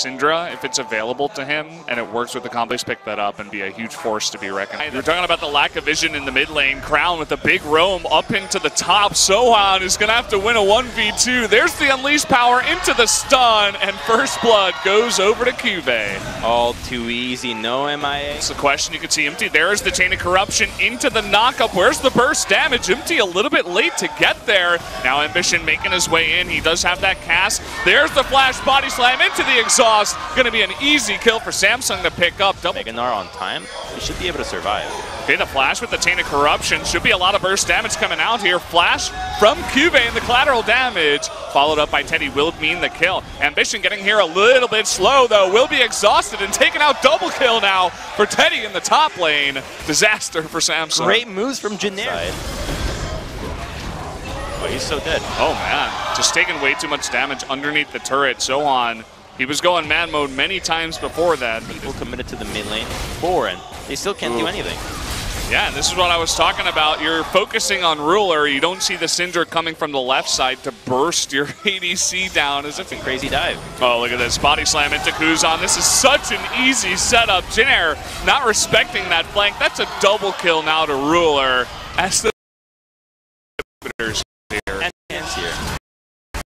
Syndra, if it's available to him and it works with the combo, pick that up and be a huge force to be reckoned. We're talking about the lack of vision in the mid lane. Crown with a big roam up into the top. Sohan is going to have to win a 1v2. There's the unleashed power into the stun, and first blood goes over to Cuvée. All too easy, no MIA. That's the question. You can see Empty. There's the Chain of Corruption into the knockup. Where's the burst damage? Empty a little bit late to get there. Now Ambition making his way in. He does have that cast. There's the flash body slam into the exhaust. Going to be an easy kill for Samsung to pick up. Meganar on time. He should be able to survive. Okay, the flash with the Chain of Corruption. Should be a lot of burst damage coming out here. Flash from Cuvée and the collateral damage. Followed up by Teddy will mean the kill. Ambition getting here a little bit slow though. Will be exhausted and taking out double kill now for Teddy in the top lane. Disaster for Samsung. Great moves from Janair. Oh, he's so dead. Oh man, just taking way too much damage underneath the turret. Sohan, he was going man mode many times before that. People committed to the mid lane before, and they still can't do anything. Yeah, and this is what I was talking about. You're focusing on Ruler. You don't see the Syndra coming from the left side to burst your ADC down as if a crazy dive. Oh, look at this. Body slam into Kuzan. This is such an easy setup. Janair not respecting that flank. That's a double kill now to Ruler as the inhibitors here. And here.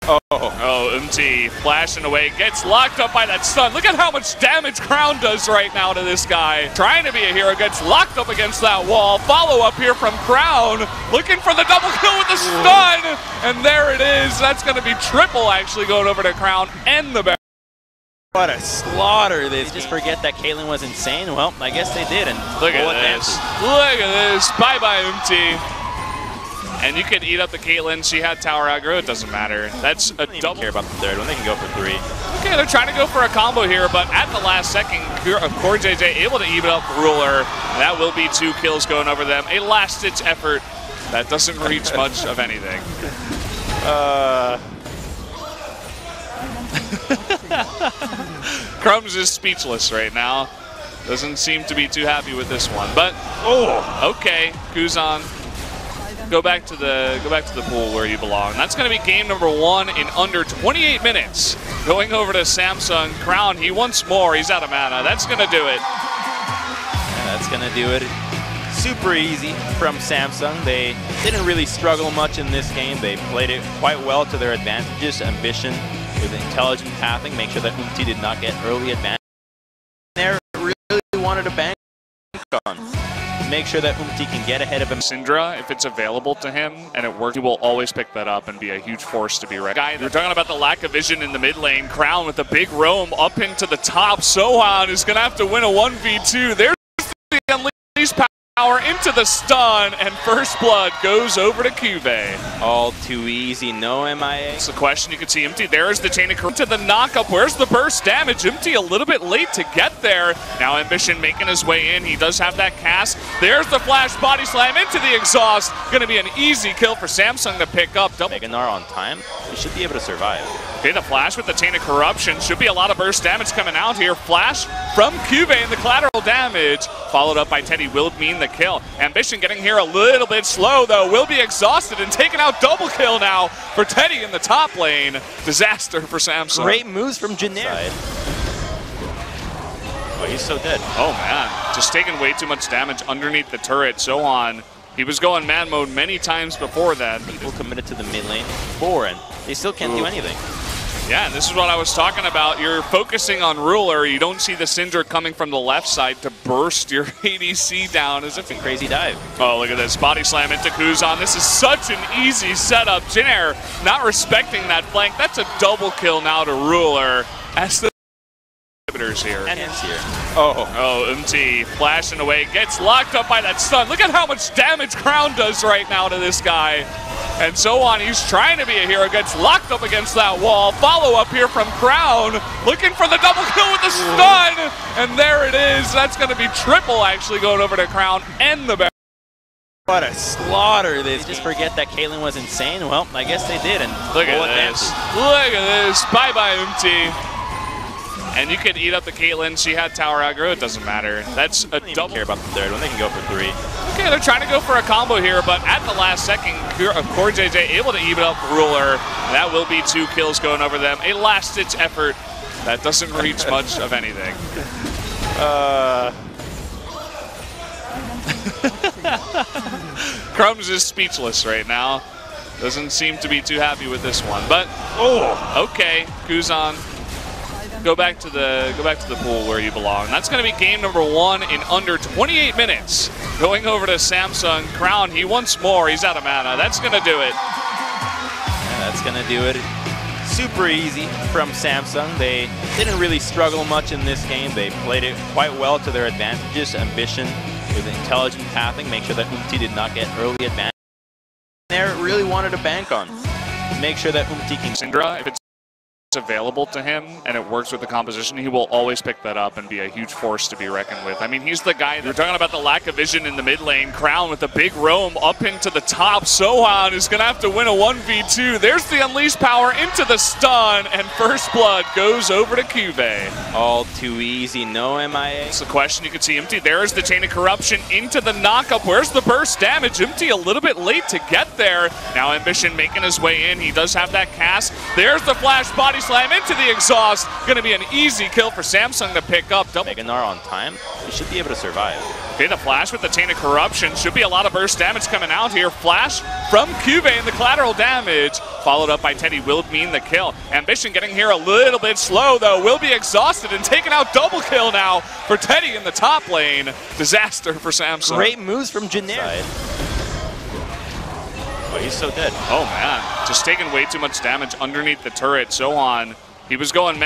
Oh, MT flashing away, gets locked up by that stun. Look at how much damage Crown does right now to this guy. Trying to be a hero, gets locked up against that wall. Follow up here from Crown, looking for the double kill with the stun, and there it is. That's going to be triple actually going over to Crown and the back. What a slaughter this. Just forget that Caitlyn was insane. Well, I guess they did. And look at this. Look at this. Bye-bye, MT. And you could eat up the Caitlyn. She had tower aggro. It doesn't matter. That's a double. Care about the third one. They can go for 3. Okay, they're trying to go for a combo here, but at the last second, Core JJ able to even up Ruler. That will be 2 kills going over them. A last-ditch effort that doesn't reach much of anything. Crumbs is speechless right now. Doesn't seem to be too happy with this one, but okay, Kuzan. Go back to the pool where you belong. That's going to be game number 1 in under 28 minutes. Going over to Samsung. Crown, he wants more. He's out of mana. That's going to do it. Yeah, that's going to do it. Super easy from Samsung. They didn't really struggle much in this game. They played it quite well to their advantages. Ambition with intelligent pathing. Make sure that Umti did not get early advantage. They really wanted to bank on. Make sure that Umti can get ahead of him. Syndra, if it's available to him and it works, he will always pick that up and be a huge force to be reckoned. We're talking about the lack of vision in the mid lane. Crown with a big roam up into the top. Sohan is going to have to win a 1v2. There's the unleashed power into the stun, and first blood goes over to Cuvée. All too easy, no MIA. That's the question. You can see Empty. There's the Chain of Corruption to the knockup. Where's the burst damage? Empty a little bit late to get there. Now Ambition making his way in. He does have that cast. There's the flash body slam into the exhaust. Going to be an easy kill for Samsung to pick up. Meganar on time. He should be able to survive. Okay, the flash with the Chain of Corruption. Should be a lot of burst damage coming out here. Flash from Cuvée and the collateral damage. Followed up by Teddy will mean the kill. Ambition getting here a little bit slow though. Will be exhausted and taking out double kill now for Teddy in the top lane. Disaster for Samsung. Great moves from Janair. Oh, he's so dead. Oh man, just taking way too much damage underneath the turret. Sohan, he was going man mode many times before that. People committed to the mid lane before, and they still can't do anything. Yeah, and this is what I was talking about. You're focusing on Ruler. You don't see the Syndra coming from the left side to burst your ADC down as if a crazy dive. Oh, look at this. Body slam into Kuzan. This is such an easy setup. Janair not respecting that flank. That's a double kill now to Ruler as the inhibitors here. And it's here. Oh, MT flashing away, gets locked up by that stun. Look at how much damage Crown does right now to this guy. And Sohan, he's trying to be a hero, gets locked up against that wall. Follow up here from Crown, looking for the double kill with the stun, and there it is. That's going to be triple actually going over to Crown and the back. What a slaughter this. Just forget that Caitlyn was insane. Well, I guess they did. And look at this. Look at this. Bye-bye, MT. And you could eat up the Caitlyn. She had tower aggro. It doesn't matter. That's a double. Care about the third one. They can go for 3. Okay, they're trying to go for a combo here, but at the last second, Core JJ able to even up Ruler. That will be 2 kills going over them. A last-ditch effort That doesn't reach much of anything. Crumbs is speechless right now. Doesn't seem to be too happy with this one, but okay, Kuzan, go back to the pool where you belong. That's going to be game number 1 in under 28 minutes. Going over to Samsung. Crown, he wants more. He's out of mana. That's going to do it. Yeah, that's going to do it. Super easy from Samsung. They didn't really struggle much in this game. They played it quite well to their advantages. Ambition with intelligent pathing, make sure that Umti did not get early advantage. They really wanted to bank on. Make sure that Umti can... Syndra, if it's available to him and it works with the composition, he will always pick that up and be a huge force to be reckoned with. I mean, he's the guy. We're talking about the lack of vision in the mid lane. Crown with a big roam up into the top. Sohan is going to have to win a 1v2. There's the unleashed power into the stun, and first blood goes over to Cuvée. All too easy, no MIA. It's the question. You can see Empty. There's the chain of corruption into the knockup. Where's the burst damage? Empty a little bit late to get there. Now Ambition making his way in. He does have that cast. There's the flash body slam into the exhaust. Going to be an easy kill for Samsung to pick up. Meganar on time. He should be able to survive. Okay, the flash with the chain of corruption. Should be a lot of burst damage coming out here. Flash from Cuvée and the collateral damage. Followed up by Teddy will mean the kill. Ambition getting here a little bit slow though. Will be exhausted and taking out double kill now for Teddy in the top lane. Disaster for Samsung. Great moves from Janair. Oh, he's so dead. Oh man, just taking way too much damage underneath the turret. Sohan, he was going mad.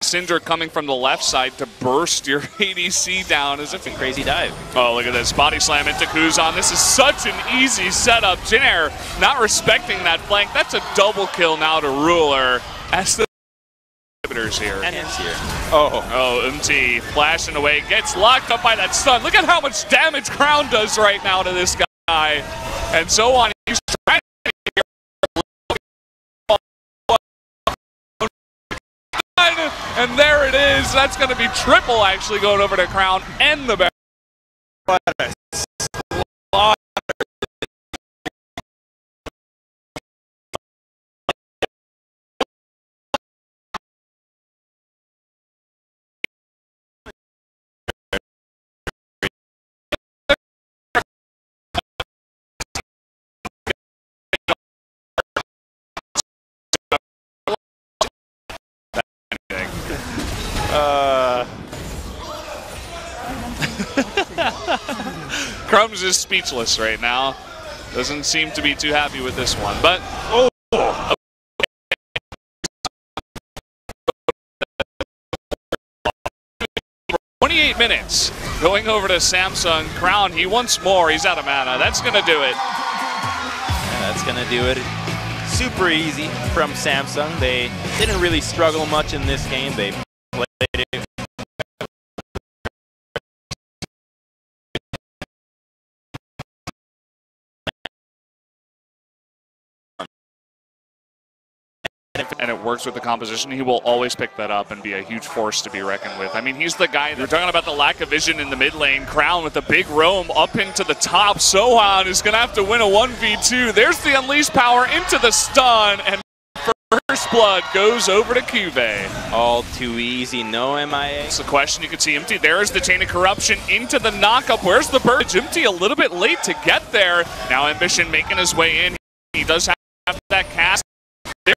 Syndra coming from the left side to burst your ADC down as if a crazy dive. Oh, look at this body slam into Kuzan. This is such an easy setup. Jinair not respecting that flank. That's a double kill now to Ruler as the inhibitors here. And it's here. Oh, MT flashing away, gets locked up by that stun. Look at how much damage Crown does right now to this guy. And so on. He's trying to and there it is. That's going to be triple actually going over to Crown and the back. What a slaughter. Crumbs is speechless right now. Doesn't seem to be too happy with this one, but 28 minutes. Going over to Samsung. Crown, he wants more. He's out of mana. That's going to do it. Yeah, that's going to do it. Super easy from Samsung. They didn't really struggle much in this game. They played it. And it works with the composition, he will always pick that up and be a huge force to be reckoned with. I mean, he's the guy. We're talking about the lack of vision in the mid lane. Crown with a big roam up into the top. Sohan is going to have to win a 1v2. There's the unleashed power into the stun, and first blood goes over to Cuvée. All too easy, no MIA. It's the question. You can see Empty. There's the chain of corruption into the knockup. Where's the burst? Empty a little bit late to get there. Now Ambition making his way in. He does have that cast. There's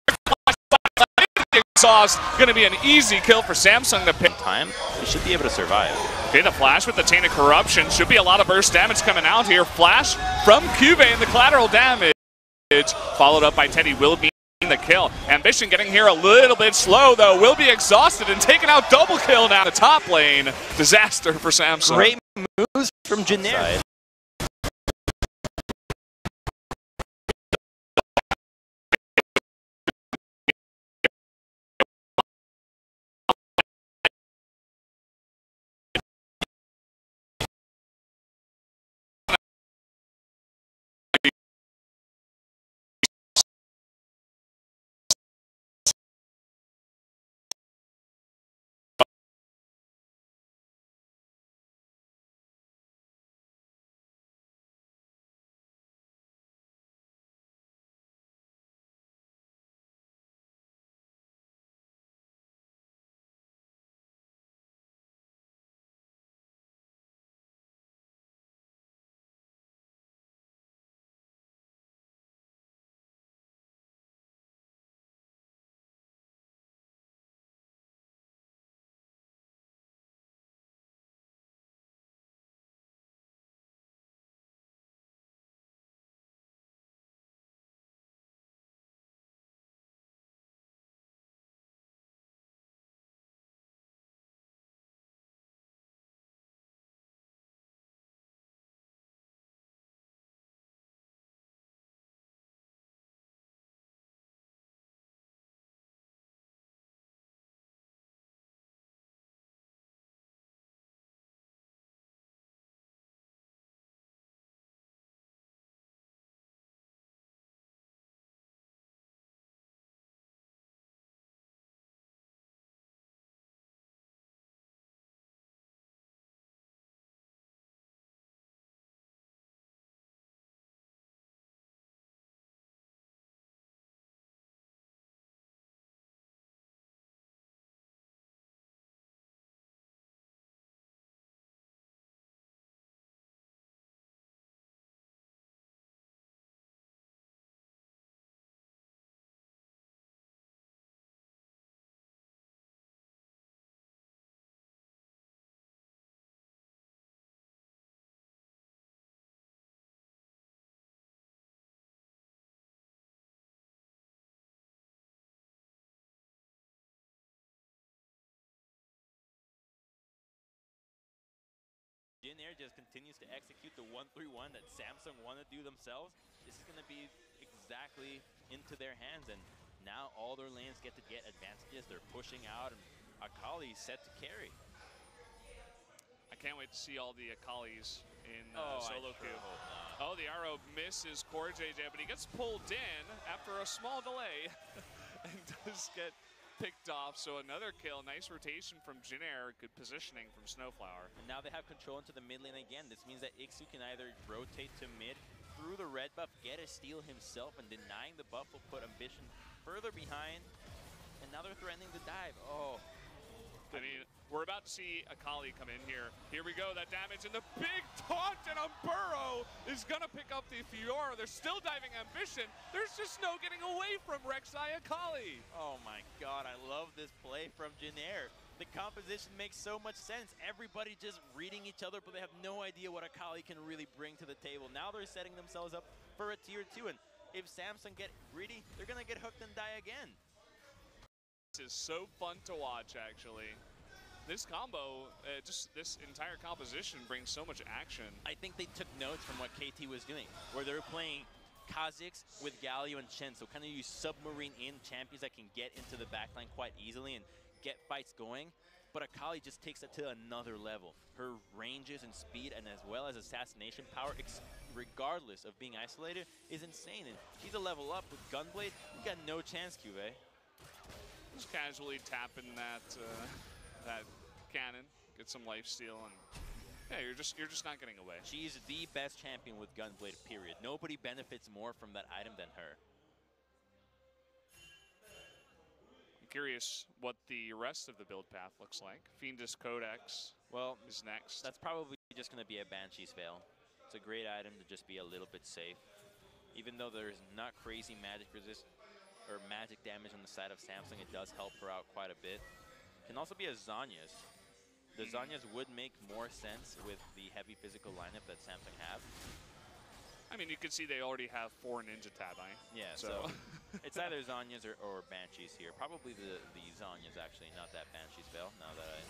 exhaust. Going to be an easy kill for Samsung to pick. Time. He should be able to survive. Okay, the flash with the chain of corruption. Should be a lot of burst damage coming out here. Flash from Cuvée and the collateral damage. Followed up by Teddy will be the kill. Ambition getting here a little bit slow though. Will be exhausted and taking out double kill now. The top lane. Disaster for Samsung. Great moves from Janair. Jin just continues to execute the 1-3-1 that Samsung want to do themselves, this is going to be exactly into their hands. And now all their lanes get to get advantages. They're pushing out, and Akali's set to carry. I can't wait to see all the Akalis in Sure solo queue. Oh, the arrow misses Core JJ, but he gets pulled in after a small delay and does get picked off. So another kill. Nice rotation from Jin Air. Good positioning from Snowflower. And now they have control into the mid lane again. This means that Ixu can either rotate to mid through the red buff, get a steal himself, and denying the buff will put Ambition further behind. And now they're threatening the dive. Oh. I mean, we're about to see Akali come in here. Here we go, that damage, and the big taunt, and Umburo is going to pick up the Fiora. They're still diving Ambition. There's just no getting away from Rek'Sai Akali. Oh my god, I love this play from Jin Air. The composition makes so much sense. Everybody just reading each other, but they have no idea what Akali can really bring to the table. Now they're setting themselves up for a tier 2, and if Samsung get greedy, they're going to get hooked and die again. This is so fun to watch, actually. This combo, just this entire composition brings so much action. I think they took notes from what KT was doing, where they were playing Kha'Zix with Galio and Chen, so kind of use submarine-in champions that can get into the backline quite easily and get fights going. But Akali just takes it to another level. Her ranges and speed, and as well as assassination power, regardless of being isolated, is insane. And she's a level up with Gunblade. You got no chance, QA. Just casually tapping that that cannon, get some lifesteal, and yeah, you're just not getting away. She's the best champion with Gunblade, period. Nobody benefits more from that item than her. I'm curious what the rest of the build path looks like. Fiendish Codex is next. That's probably just going to be a Banshee's Veil. It's a great item to just be a little bit safe. Even though there's not crazy magic resist or magic damage on the side of Samsung, it does help her out quite a bit. Can also be a Zhonya's. The Zhonya's would make more sense with the heavy physical lineup that Samsung have. I mean, you can see they already have 4 Ninja Tabi. Yeah, so it's either Zhonya's or Banshees here. Probably the Zhonya's actually, not that Banshee's Veil, now that I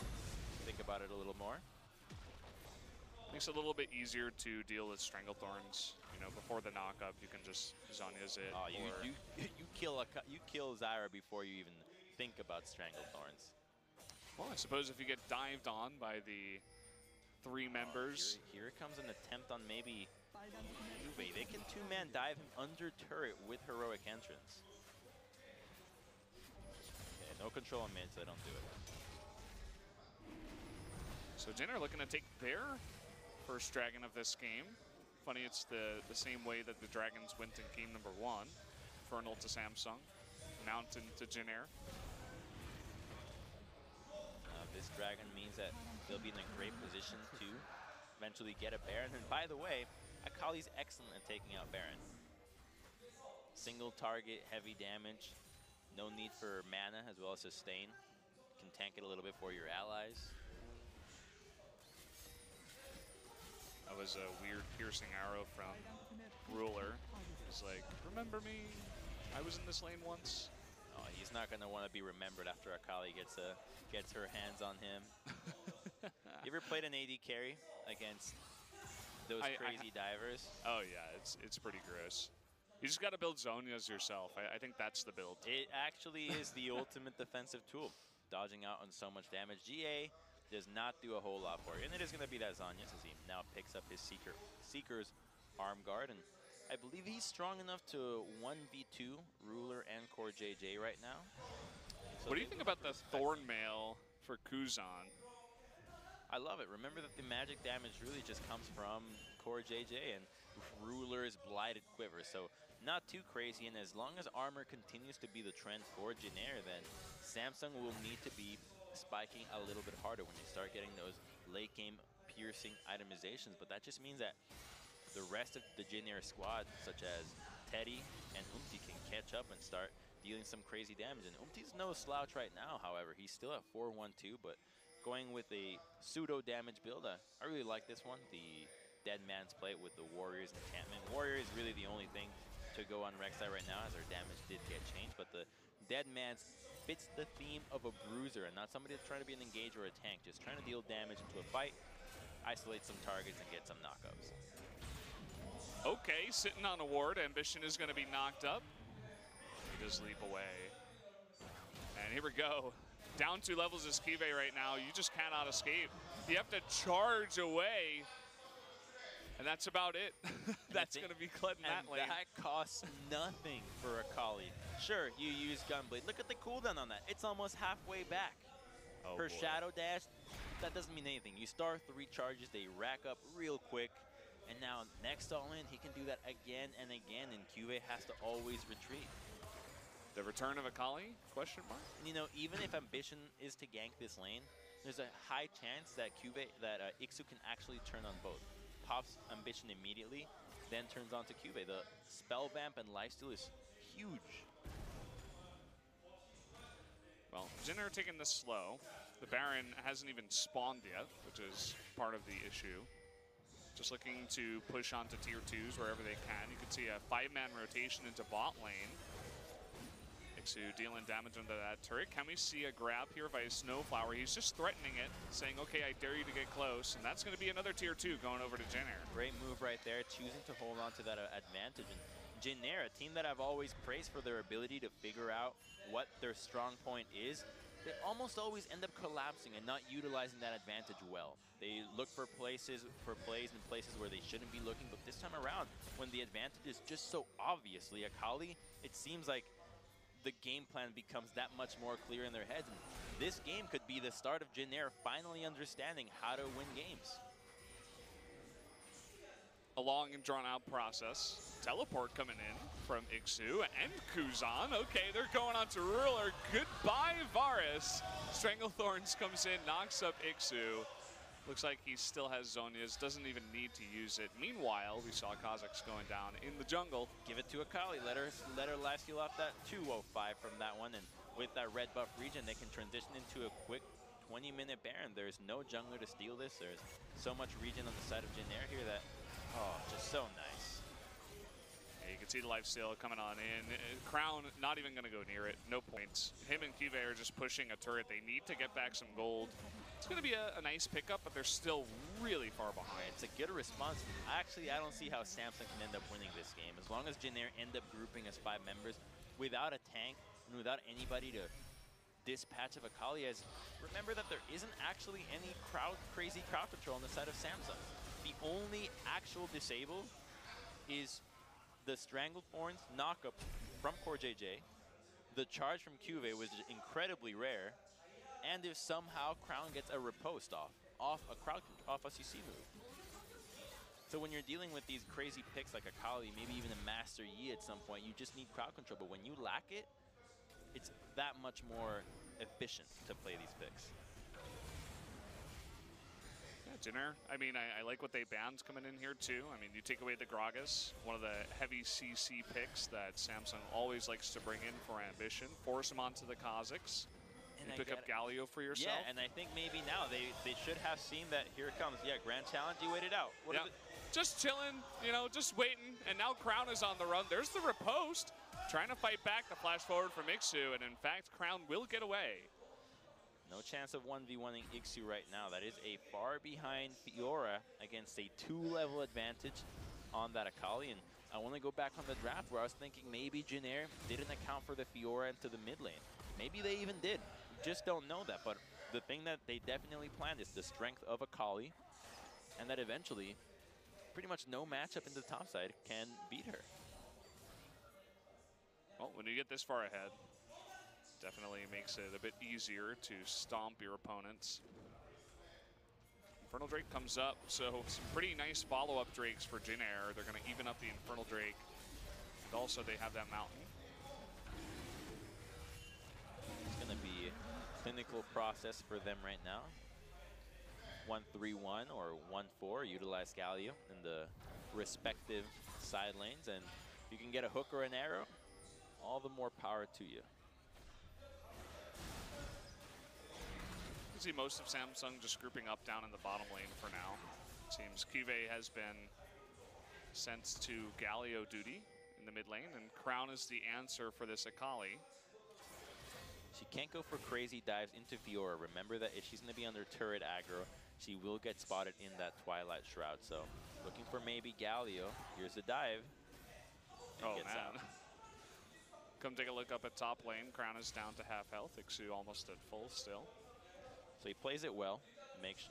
think about it a little more. Makes it a little bit easier to deal with Stranglethorns. You know, before the knockup, you can just Zhonya's it. Oh, you kill Zyra before you even think about Stranglethorns. Well, I suppose if you get dived on by the 3 members. Here comes an attempt on maybe Juve. They can 2-man dive him under turret with heroic entrance. Okay, no control on mid, so don't do it. So Jin are looking to take their first dragon of this game. Funny, it's the same way that the dragons went in game number 1. Infernal to Samsung, Mountain to Jin Air. This dragon means that they'll be in a great position to eventually get a Baron. And by the way, Akali's excellent at taking out Baron. Single target, heavy damage, no need for mana as well as sustain. You can tank it a little bit for your allies. That was a weird piercing arrow from Ruler. He's like, remember me? I was in this lane once. Oh, he's not going to want to be remembered after Akali gets her hands on him. You ever played an AD carry against those crazy divers? Oh yeah, it's pretty gross. You just got to build Zhonya's yourself. I think that's the build. It actually is the ultimate defensive tool. Dodging out on so much damage. GA does not do a whole lot for you. And it is going to be that Zhonya's as he now picks up his Seeker's arm guard. And I believe he's strong enough to 1v2 Ruler and Core JJ right now. So what do you think about the Thorn Mail for Kuzan? I love it. Remember that the magic damage really just comes from Core JJ and Ruler's Blighted Quiver. So not too crazy. And as long as armor continues to be the trend for Jin Air, then Samsung will need to be spiking a little bit harder when they start getting those late game piercing itemizations. But that just means that the rest of the Jin Air squad, such as Teddy and Umti, can catch up and start dealing some crazy damage. And Umti's no slouch right now, however. He's still at 4-1-2, but going with a pseudo damage build. I really like this one, the Dead Man's Play with the Warrior's enchantment. Warrior is really the only thing to go on Rek'Sai right now, as our damage did get changed, but the Dead Man's fits the theme of a bruiser and not somebody that's trying to be an engager or a tank, just trying to deal damage into a fight. isolate some targets and get some knockups. Okay, sitting on a ward. Ambition is going to be knocked up. He does leap away. And here we go. Down 2 levels is Kive right now. You just cannot escape. You have to charge away. And that's about it. That's going to be Kled in that lane. That costs nothing for Akali. Sure, you use Gunblade. Look at the cooldown on that. It's almost halfway back. Her Shadow Dash, that doesn't mean anything. You start 3 charges, they rack up real quick. And now next all in, he can do that again and again, and Kive has to always retreat. The return of Akali? Question mark? You know, even if Ambition is to gank this lane, there's a high chance that Ixu can actually turn on both. Pops Ambition immediately, then turns on to Kive. The spell vamp and lifesteal is huge. Well, Jinner taking this slow. The Baron hasn't even spawned yet, which is part of the issue. Just looking to push onto tier 2s wherever they can. You can see a 5-man rotation into bot lane. Ixu dealing damage under that turret. Can we see a grab here by Snowflower? He's just threatening it, saying, okay, I dare you to get close. And that's going to be another tier 2 going over to Jinner. Great move right there, choosing to hold on to that advantage. And Jinner, a team that I've always praised for their ability to figure out what their strong point is, they almost always end up collapsing and not utilizing that advantage well. They look for plays in places where they shouldn't be looking, but this time around, when the advantage is just so obviously Akali, it seems like the game plan becomes that much more clear in their heads. And this game could be the start of Jinner finally understanding how to win games. A long and drawn-out process. Teleport coming in from Ixu and Kuzan. Okay, they're going on to Ruler. Goodbye, Varus. Stranglethorns comes in, knocks up Ixu. Looks like he still has Zhonya's, doesn't even need to use it. Meanwhile, we saw Kha'Zix going down in the jungle. Give it to Akali. Let her lifesteal off that 205 from that one. And with that red buff region, they can transition into a quick 20-minute Baron. There's no jungler to steal this. There's so much region on the side of Jinner here that, oh, just so nice. Yeah, you can see the lifesteal coming on in. Crown not even going to go near it. No points. Him and Kive are just pushing a turret. They need to get back some gold. It's going to be a nice pickup, but they're still really far behind. It's a good response. Actually, I don't see how Samsung can end up winning this game. As long as Jinner end up grouping as 5 members without a tank and without anybody to dispatch of Akali, as remember that there isn't actually any crazy crowd control on the side of Samsung. The only actual disable is the Stranglethorns knockup from Core JJ. The charge from Kive was incredibly rare. And if somehow Crown gets a riposte off a CC move. So when you're dealing with these crazy picks like Akali, maybe even a Master Yi at some point, you just need crowd control. But when you lack it, it's that much more efficient to play these picks. Yeah, Jinner, I mean, I like what they banned coming in here too. I mean, you take away the Gragas, one of the heavy CC picks that Samsung always likes to bring in for Ambition. Force him onto the Kha'Zix. And pick up Galio for yourself. Yeah, and I think maybe now they should have seen that here it comes. Yeah, Grand Challenge, you waited out. What is it? Just chilling, you know, just waiting. And now Crown is on the run. There's the riposte. Trying to fight back the flash forward from Ixu. And in fact, Crown will get away. No chance of 1v1ing Ixu right now. That is a far behind Fiora against a 2-level advantage on that Akali. And I want to go back on the draft where I was thinking maybe Jinner didn't account for the Fiora into the mid lane. Maybe they even did. We just don't know that. But the thing that they definitely planned is the strength of Akali, and that eventually pretty much no matchup in the top side can beat her. Well, when you get this far ahead, definitely makes it a bit easier to stomp your opponents. Infernal Drake comes up, so some pretty nice follow-up Drakes for Jinner. They're going to even up the Infernal Drake. And also they have that Mountain. It's going to be a clinical process for them right now. 1-3-1 or 1-4, utilize Galio in the respective side lanes. And if you can get a hook or an arrow, all the more power to you. You can see most of Samsung just grouping up down in the bottom lane for now. Seems Kive has been sent to Galio duty in the mid lane, and Crown is the answer for this Akali. She can't go for crazy dives into Fiora. Remember that if she's going to be under turret aggro, she will get spotted in that Twilight Shroud. So looking for maybe Galio. Here's the dive. Oh, man. Come take a look up at top lane. Crown is down to half health. Ixu almost at full still. So he plays it well,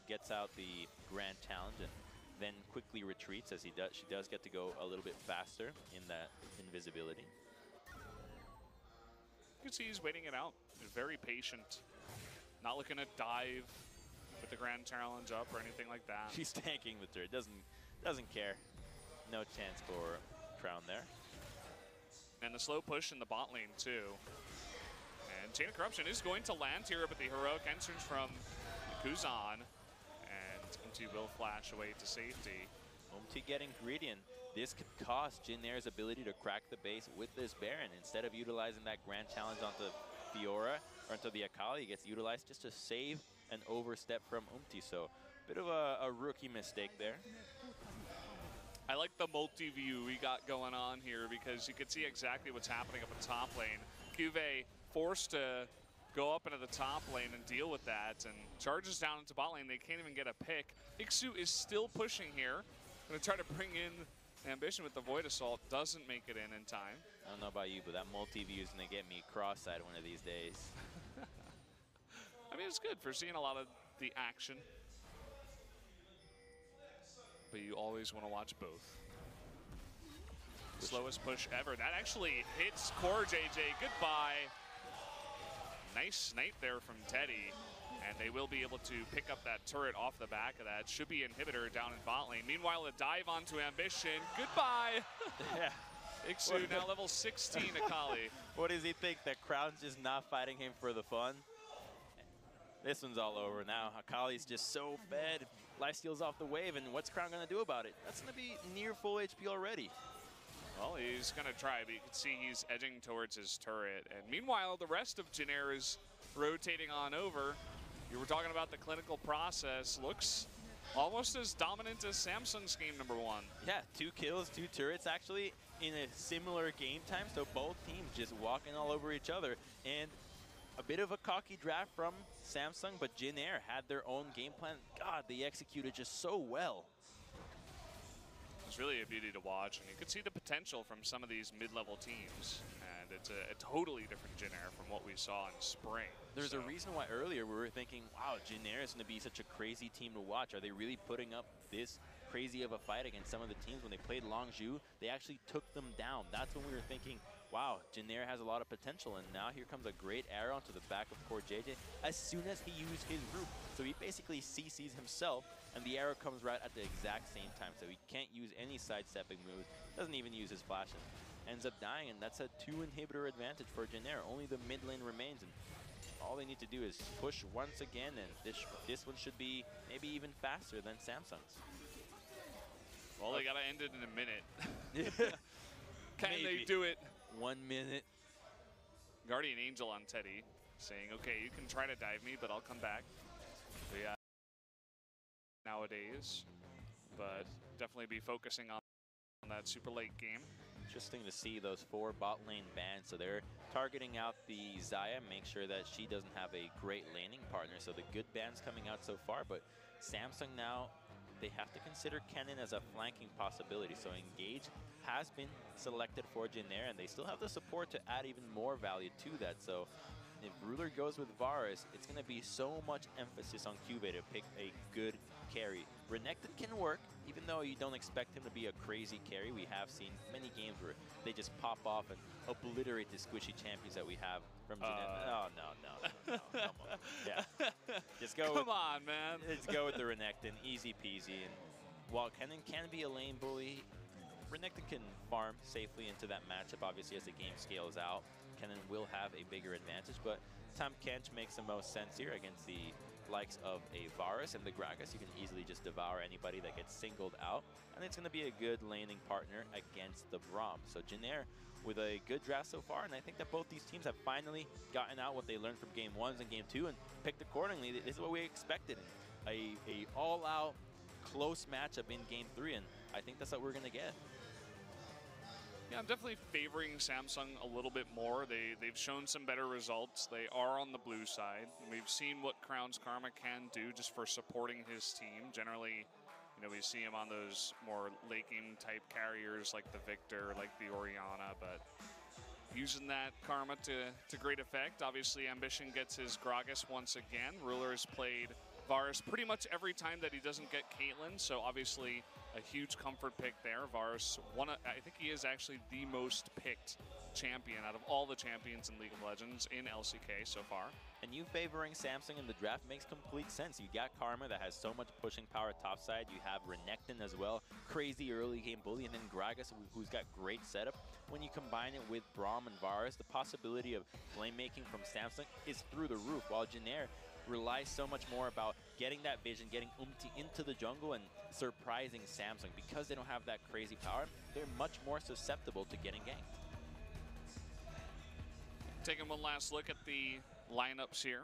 gets out the Grand Challenge, and then quickly retreats as she does get to go a little bit faster in that invisibility. You can see he's waiting it out. He's very patient. Not looking to dive with the Grand Challenge up or anything like that. She's tanking the turret. Doesn't care. No chance for Crown there. And the slow push in the bot lane too. And Chain of Corruption is going to land here, but the heroic entrance from Kuzan. And Umti will flash away to safety. Umti getting greedy, and this could cost Jin Air's ability to crack the base with this Baron. Instead of utilizing that Grand Challenge onto Fiora or onto the Akali, it gets utilized just to save an overstep from Umti. So bit of a rookie mistake there. I like the multi-view we got going on here because you can see exactly what's happening up in top lane. Cuvée forced to go up into the top lane and deal with that, and charges down into bot lane. They can't even get a pick. Ixu is still pushing here. Going to try to bring in Ambition with the Void Assault. Doesn't make it in time. I don't know about you, but that multi-view is going to get me cross-eyed one of these days. I mean, it's good for seeing a lot of the action. But you always want to watch both. Slowest push ever. That actually hits core JJ. Goodbye. Nice snipe there from Teddy. And they will be able to pick up that turret off the back of that. Should be inhibitor down in bot lane. Meanwhile, a dive onto Ambition. Goodbye. Yeah. Ixu now level 16 Akali. What does he think? That Crown's just not fighting him for the fun? This one's all over now. Akali's just so fed. Lifesteal's off the wave, and what's Crown going to do about it? That's going to be near full HP already. Well, he's going to try, but you can see he's edging towards his turret. And meanwhile, the rest of Jin Air is rotating on over. You were talking about the clinical process. Looks almost as dominant as Samsung's game #1. Yeah, 2 kills, 2 turrets, actually in a similar game time. So both teams just walking all over each other. And a bit of a cocky draft from Samsung, but Jin Air had their own game plan. God, they executed just so well. It's really a beauty to watch, and you can see the potential from some of these mid-level teams. And it's a totally different Jin Air from what we saw in spring. There's a reason why earlier we were thinking, wow, Jin Air is going to be such a crazy team to watch. Are they really putting up this crazy of a fight against some of the teams? When they played Longzhu, they actually took them down. That's when we were thinking, wow, Jin Air has a lot of potential. And now here comes a great arrow onto the back of Core JJ as soon as he used his root. So he basically CCs himself, and the arrow comes right at the exact same time. So he can't use any sidestepping moves, doesn't even use his flash, and ends up dying. And that's a 2 inhibitor advantage for Jin Air. Only the mid lane remains, and all they need to do is push once again, and this one should be maybe even faster than Samsung's. Well, they got to end it in a minute. Can they do it? 1 minute. Guardian Angel on Teddy saying, okay, you can try to dive me, but I'll come back. But yeah, nowadays, but definitely be focusing on that super late game. Interesting to see those 4 bot lane bans. So they're targeting out the Xayah, make sure that she doesn't have a great laning partner. So the good bans coming out so far, but Samsung now, they have to consider Kennen as a flanking possibility. So Engage has been selected for Jin Air, and they still have the support to add even more value to that. So if Ruler goes with Varus, it's going to be so much emphasis on Cuvée to pick a good carry. Renekton can work, even though you don't expect him to be a crazy carry. We have seen many games where they just pop off and obliterate the squishy champions that we have from Jin Air. Oh, no, come on. Yeah. Just go Come on, man. Let's go with the Renekton, easy peasy. And while Kennen can be a lane bully, Renekton can farm safely into that matchup. Obviously, as the game scales out, Kennen will have a bigger advantage, but Tahm Kench makes the most sense here against the likes of a Varus and the Gragas. You can easily just devour anybody that gets singled out, and it's going to be a good laning partner against the Braum. So Jin Air with a good draft so far, and I think that both these teams have finally gotten out what they learned from Game 1s and Game 2 and picked accordingly. This is what we expected, a all-out close matchup in Game 3, and I think that's what we're going to get. Yeah, I'm definitely favoring Samsung a little bit more. They've shown some better results. They are on the blue side. We've seen what Crown's Karma can do just for supporting his team. Generally, you know, we see him on those more late game type carriers like the Victor, like the Orianna, but using that Karma to great effect. Obviously, Ambition gets his Gragas once again. Ruler has played Varus pretty much every time that he doesn't get Caitlyn, so obviously a huge comfort pick there. Varus, I think he is actually the most picked champion out of all the champions in League of Legends in LCK so far. And you favoring Samsung in the draft makes complete sense. You got Karma that has so much pushing power topside. You have Renekton as well, crazy early game bully, and then Gragas, who's got great setup. When you combine it with Braum and Varus, the possibility of flame making from Samsung is through the roof, while Janair relies so much more about getting that vision, getting into the jungle, and surprising Samsung. Because they don't have that crazy power, they're much more susceptible to getting ganked. Taking one last look at the lineups here.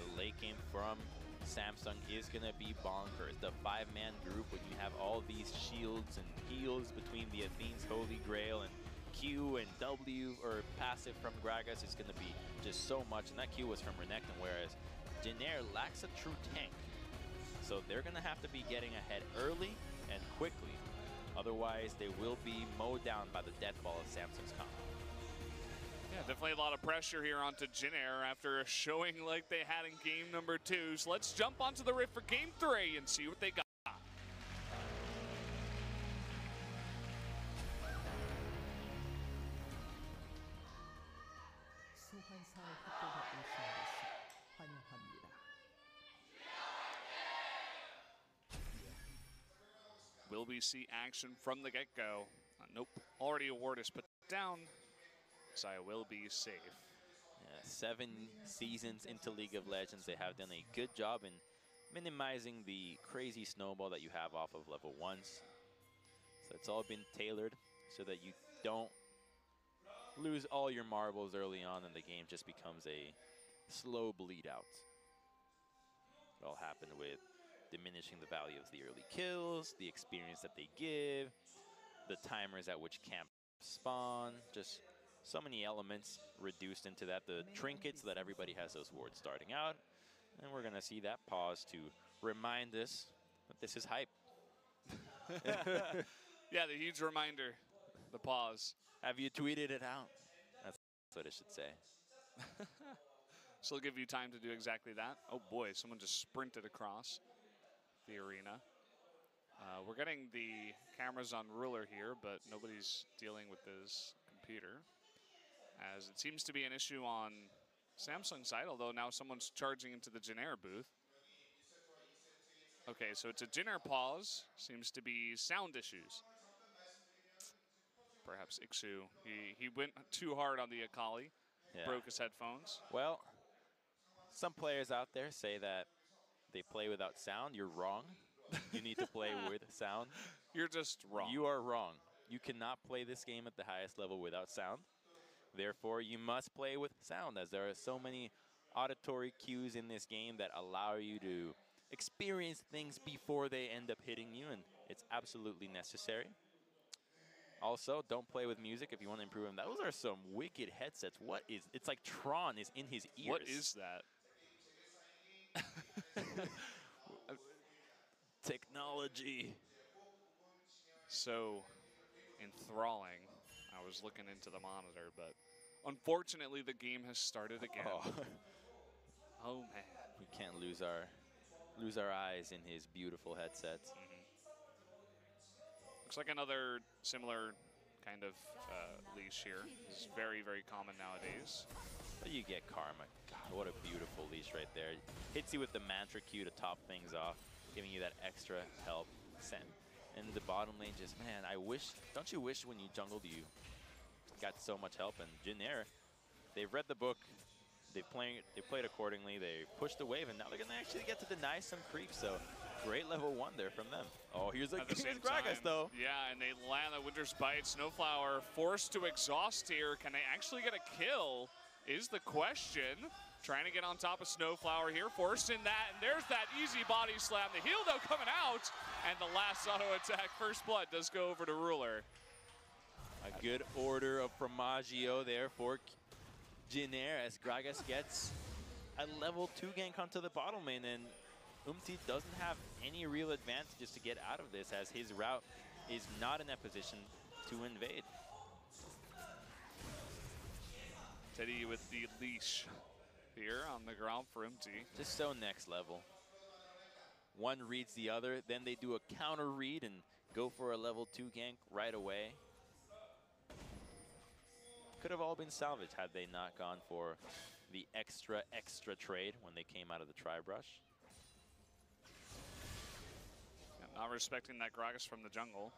The late game from Samsung is going to be bonkers. The 5-man group, when you have all these shields and heals between the Athene's Holy Grail and Q and W or passive from Gragas, is going to be just so much. And that Q was from Renekton, whereas Janair lacks a true tank. So they're going to have to be getting ahead early and quickly. Otherwise, they will be mowed down by the death ball of Samsung's comp. Yeah, definitely a lot of pressure here onto Janair after showing like they had in game number 2. So let's jump onto the Rift for game 3 and see what they got. 소환사의 협곡에 오신 것을 환영합니다. Will we see action from the get-go? Nope. Already a ward is put down, so I will be safe. Yeah, 7 seasons into League of Legends, they have done a good job in minimizing the crazy snowball that you have off of level 1s. So it's all been tailored so that you don't lose all your marbles early on, and the game just becomes a slow bleed out. It all happened with diminishing the value of the early kills, the experience that they give, the timers at which camps spawn, just so many elements reduced into that. The trinkets so that everybody has those wards starting out. And we're going to see that pause to remind us that this is hype. Yeah, the huge reminder, the pause. Have you tweeted it out? That's what it should say. So it'll give you time to do exactly that. Oh boy, someone just sprinted across the arena. We're getting the cameras on Ruler here, but nobody's dealing with this computer, as it seems to be an issue on Samsung side, although now someone's charging into the Janair booth. Okay, so it's a Janair pause. Seems to be sound issues. Perhaps Ixu. He went too hard on the Akali, broke his headphones. Well, some players out there say that they play without sound. You're wrong. You need to play with sound. You're just wrong. You are wrong. You cannot play this game at the highest level without sound. Therefore, you must play with sound, as there are so many auditory cues in this game that allow you to experience things before they end up hitting you, and it's absolutely necessary. Also, don't play with music if you want to improve them. Those are some wicked headsets. What is... It's like Tron is in his ears. What is that? Technology. So enthralling. I was looking into the monitor, but unfortunately the game has started again. Oh man. We can't lose our eyes in his beautiful headsets. Looks like another similar kind of leash here. It's very, very common nowadays. But you get Karma. God, what a beautiful leash right there. Hits you with the Mantra Q to top things off, giving you that extra help. And the bottom lane just, man, don't you wish when you jungled you got so much help? And Janair, they've read the book, they played accordingly, they pushed the wave, and now they're going to actually get to deny some creeps. So great level 1 there from them. Oh, here's Gragas though. Yeah, and they land the Winter's Bite. Snowflower forced to exhaust here. Can they actually get a kill is the question. Trying to get on top of Snowflower here, forcing that, and there's that easy body slam. The heel though coming out, and the last auto attack, First Blood, does go over to Ruler. A good order of Formaggio there for Jinair as Gragas gets a level 2 gank onto the bottom lane, and doesn't have any real advantages to get out of this as his route is not in that position to invade. Teddy with the leash here on the ground for Just so next level. One reads the other, then they do a counter read and go for a level 2 gank right away. Could have all been salvaged had they not gone for the extra trade when they came out of the tri-brush. Not respecting that Gragas from the jungle.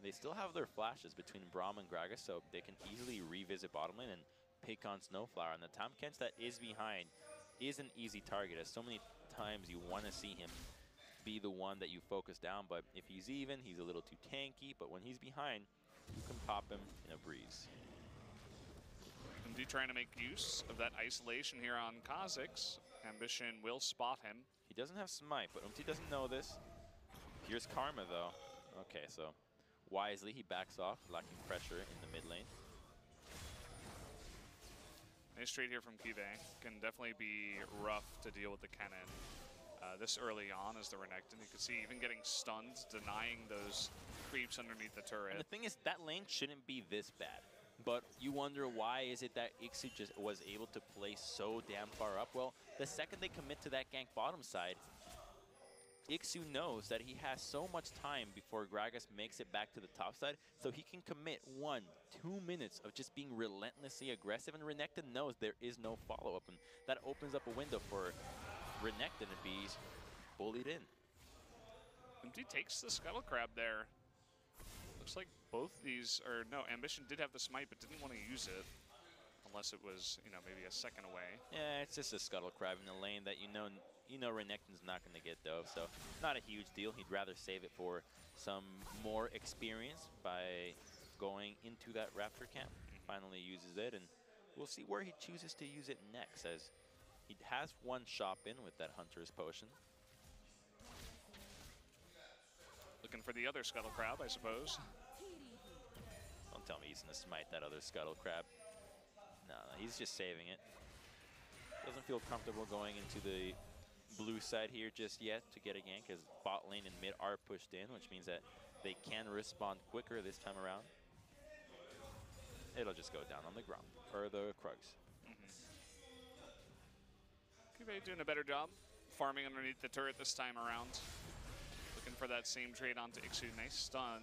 They still have their flashes between Braum and Gragas, so they can easily revisit bottom lane and pick on Snowflower. And the Tahm that is behind is an easy target, as so many times you want to see him be the one that you focus down. But if he's even, he's a little too tanky. But when he's behind, you can pop him in a breeze. Trying to make use of that isolation here on Kha'Zix. Ambition will spot him. He doesn't have Smite, but doesn't know this. Here's Karma, though. Okay, so wisely he backs off, lacking pressure in the mid lane. Nice trade here from Kive. Can definitely be rough to deal with the Kennen this early on as the Renekton. You can see even getting stunned, denying those creeps underneath the turret. And the thing is, that lane shouldn't be this bad. But you wonder, why is it that Ixu just was able to play so damn far up? Well, the second they commit to that gank bottom side, Ixu knows that he has so much time before Gragas makes it back to the top side, so he can commit 1-2 minutes of just being relentlessly aggressive, and Renekton knows there is no follow-up, and that opens up a window for Renekton to be bullied in. He takes the Scuttle Crab there. Looks like both these, or no, Ambition did have the Smite, but didn't want to use it. Unless it was, maybe a second away. Yeah, it's just a Scuttle Crab in the lane that you know Renekton's not going to get, though. So not a huge deal. He'd rather save it for some more experience by going into that Raptor camp. Finally uses it, and we'll see where he chooses to use it next, as he has one shop in with that Hunter's Potion. Looking for the other Scuttle Crab, I suppose. Don't tell me he's going to smite that other Scuttle Crab. No, he's just saving it. Doesn't feel comfortable going into the blue side here just yet to get a gank, as bot lane and mid are pushed in, which means that they can respond quicker this time around. It'll just go down on the ground, or the Krugs. Kive doing a better job farming underneath the turret this time around. Looking for that same trade onto Ixu. Nice stun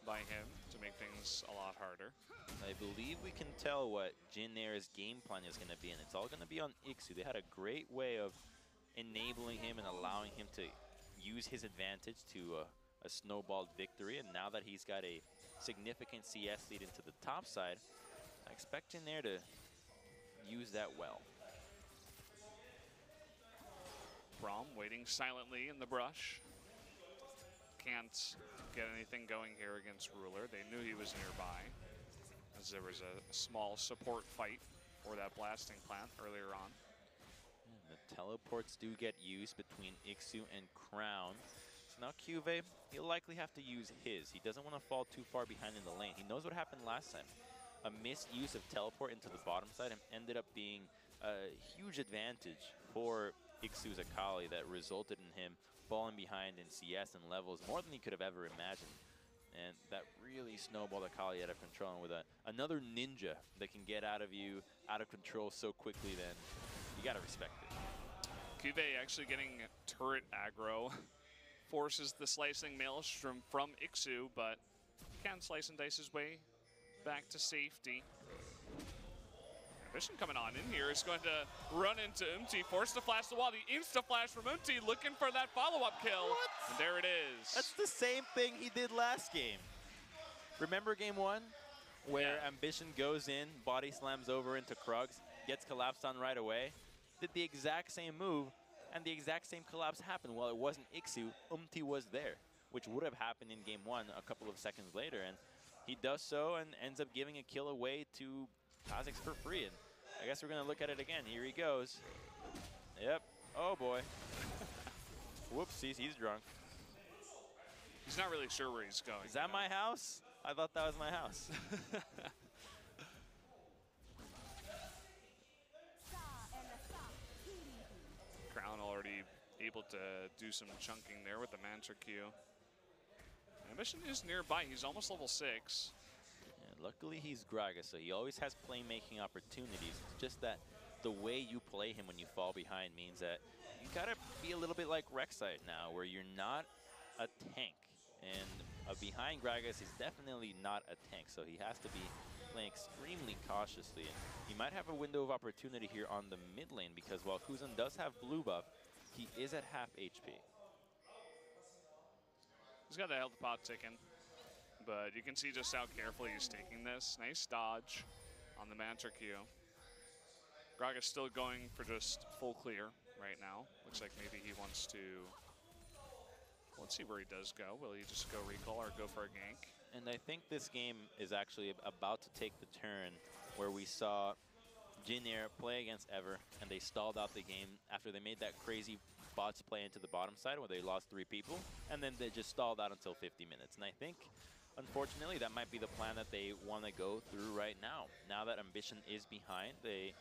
by him to make things a lot harder. I believe we can tell what Jinair's game plan is going to be, and it's all going to be on Ixu. They had a great way of enabling him and allowing him to use his advantage to a snowballed victory, and now that he's got a significant CS lead into the top side, I expect Jinair to use that well. Braum waiting silently in the brush. Can't get anything going here against Ruler. They knew he was nearby, as there was a small support fight for that blasting plant earlier on. And the teleports do get used between Ixu and Crown. So now Kive, he'll likely have to use his. He doesn't want to fall too far behind in the lane. He knows what happened last time. A misuse of teleport into the bottom side ended up being a huge advantage for Ixu's Akali that resulted in him falling behind in CS and levels more than he could have ever imagined. And that really snowballed Akali out of control. And with another ninja that can get out of control so quickly, then you got to respect it. Kive actually getting turret aggro forces the slicing maelstrom from Ixu, but he can slice and dice his way back to safety. Ambition coming on in here is going to run into Umti, forced to flash the wall. The insta-flash from Umti, looking for that follow-up kill. What? And there it is. That's the same thing he did last game. Remember game 1? Where Ambition goes in, body slams over into Krugs, gets collapsed on right away. Did the exact same move, and the exact same collapse happened. Well, it wasn't Ixu, Umti was there, which would have happened in game 1 a couple of seconds later. And he does so and ends up giving a kill away to Kha'Zix for free. And I guess we're going to look at it again. Here he goes. Yep. Oh, boy. Whoopsies, he's drunk. He's not really sure where he's going. Is that my house? I thought that was my house. Crown already able to do some chunking there with the Mantra Q. Ambition is nearby. He's almost level 6. And luckily, he's Gragas, so he always has playmaking opportunities. It's just that the way you play him when you fall behind means that you gotta be a little bit like Rek'Sai now, where you're not a tank. And a behind Gragas is definitely not a tank, so he has to be playing extremely cautiously. And he might have a window of opportunity here on the mid lane, because while Kuzan does have blue buff, he is at half HP. He's got the health pot ticking, but you can see just how carefully he's taking this. Nice dodge on the Mantra Q. Gragas still going for just full clear right now. Looks like maybe he wants to... Let's see where he does go. Will he just go recall or go for a gank? And I think this game is actually about to take the turn where we saw Jin Air play against Ever, and they stalled out the game after they made that crazy bots play into the bottom side where they lost 3 people, and then they just stalled out until 50 minutes. And I think, unfortunately, that might be the plan that they want to go through right now. Now that Ambition is behind, they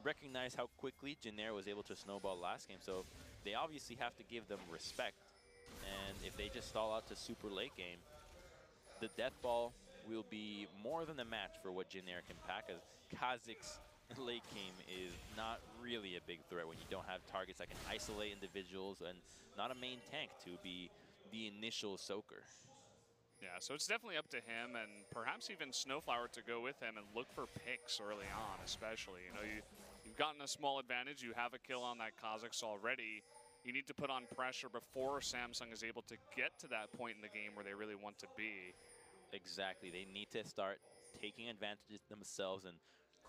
recognize how quickly Jin Air was able to snowball last game, so they obviously have to give them respect. And if they just stall out to super late game, the death ball will be more than a match for what Jin Air can pack, as Kha'Zix's late game is not really a big threat when you don't have targets that can isolate individuals and not a main tank to be the initial soaker. Yeah, so it's definitely up to him and perhaps even Snowflower to go with him and look for picks early on, especially. You know, you've gotten a small advantage. You have a kill on that Kha'Zix already. You need to put on pressure before Samsung is able to get to that point in the game where they really want to be. Exactly. They need to start taking advantage themselves and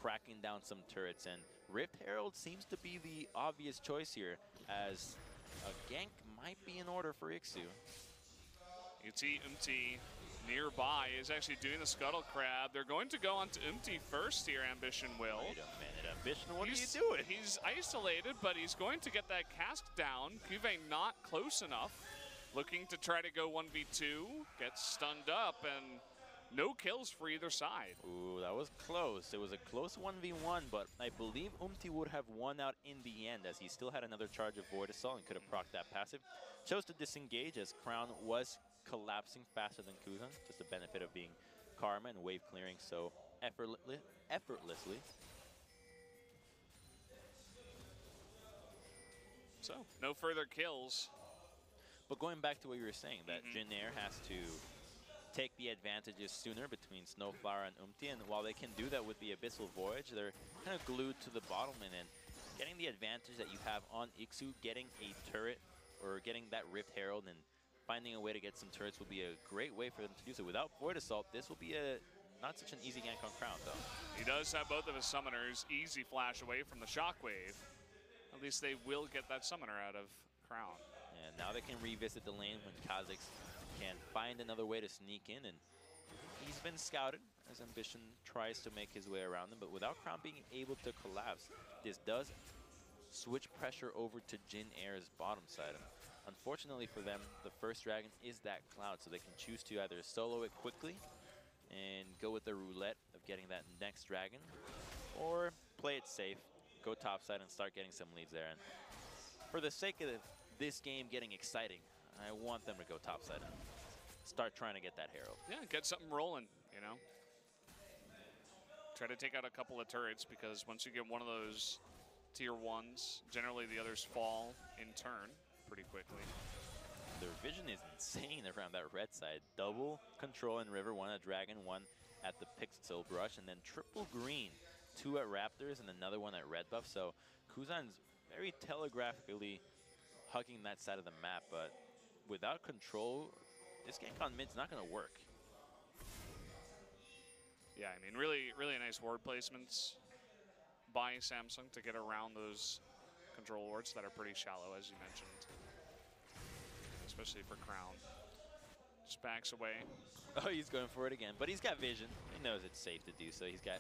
cracking down some turrets. And Rift Herald seems to be the obvious choice here, as a gank might be in order for Ixu. You see Umti nearby is actually doing the Scuttle Crab. They're going to go on to Umti first here, Ambition will. Wait a minute, Ambition, what are you doing? He's isolated, but he's going to get that cask down. Cuvée not close enough. Looking to try to go 1v2. Gets stunned up, and no kills for either side. Ooh, that was close. It was a close 1v1, but I believe Umti would have won out in the end, as he still had another charge of Void Assault and could have procced that passive. Chose to disengage as Crown was collapsing faster than Kuzan, just the benefit of being Karma and wave clearing so effortlessly. So, no further kills. But going back to what you were saying, that Jin Air has to take the advantages sooner between Snowflower and Umti, and while they can do that with the Abyssal Voyage, they're kind of glued to the bottom lane, and getting the advantage that you have on Ixu, getting a turret or getting that Rift Herald and finding a way to get some turrets will be a great way for them to do so. Without Void Assault, this will be not such an easy gank on Crown, though. He does have both of his summoners easy flash away from the Shockwave. At least they will get that summoner out of Crown. And now they can revisit the lane when Kha'Zix can find another way to sneak in, and he's been scouted as Ambition tries to make his way around them, but without Crown being able to collapse, this does switch pressure over to Jin Air's bottom side. And unfortunately for them, the first dragon is that Cloud, so they can choose to either solo it quickly and go with the roulette of getting that next dragon, or play it safe, go topside and start getting some leads there. And for the sake of this game getting exciting, I want them to go topside and start trying to get that Herald. Yeah, get something rolling, you know. Try to take out a couple of turrets, because once you get one of those tier 1s, generally the others fall in turn pretty quickly. Their vision is insane around that red side. Double control in River, 1 at Dragon, 1 at the Pixel Brush, and then triple green, 2 at Raptors and another 1 at red buff. So Kuzan's very telegraphically hugging that side of the map, but without control, this gank on mid's not going to work. Yeah, I mean, really, really nice ward placements by Samsung to get around those control wards that are pretty shallow, as you mentioned, especially for Crown. Just backs away. Oh, he's going for it again, but he's got vision. He knows it's safe to do so. He's got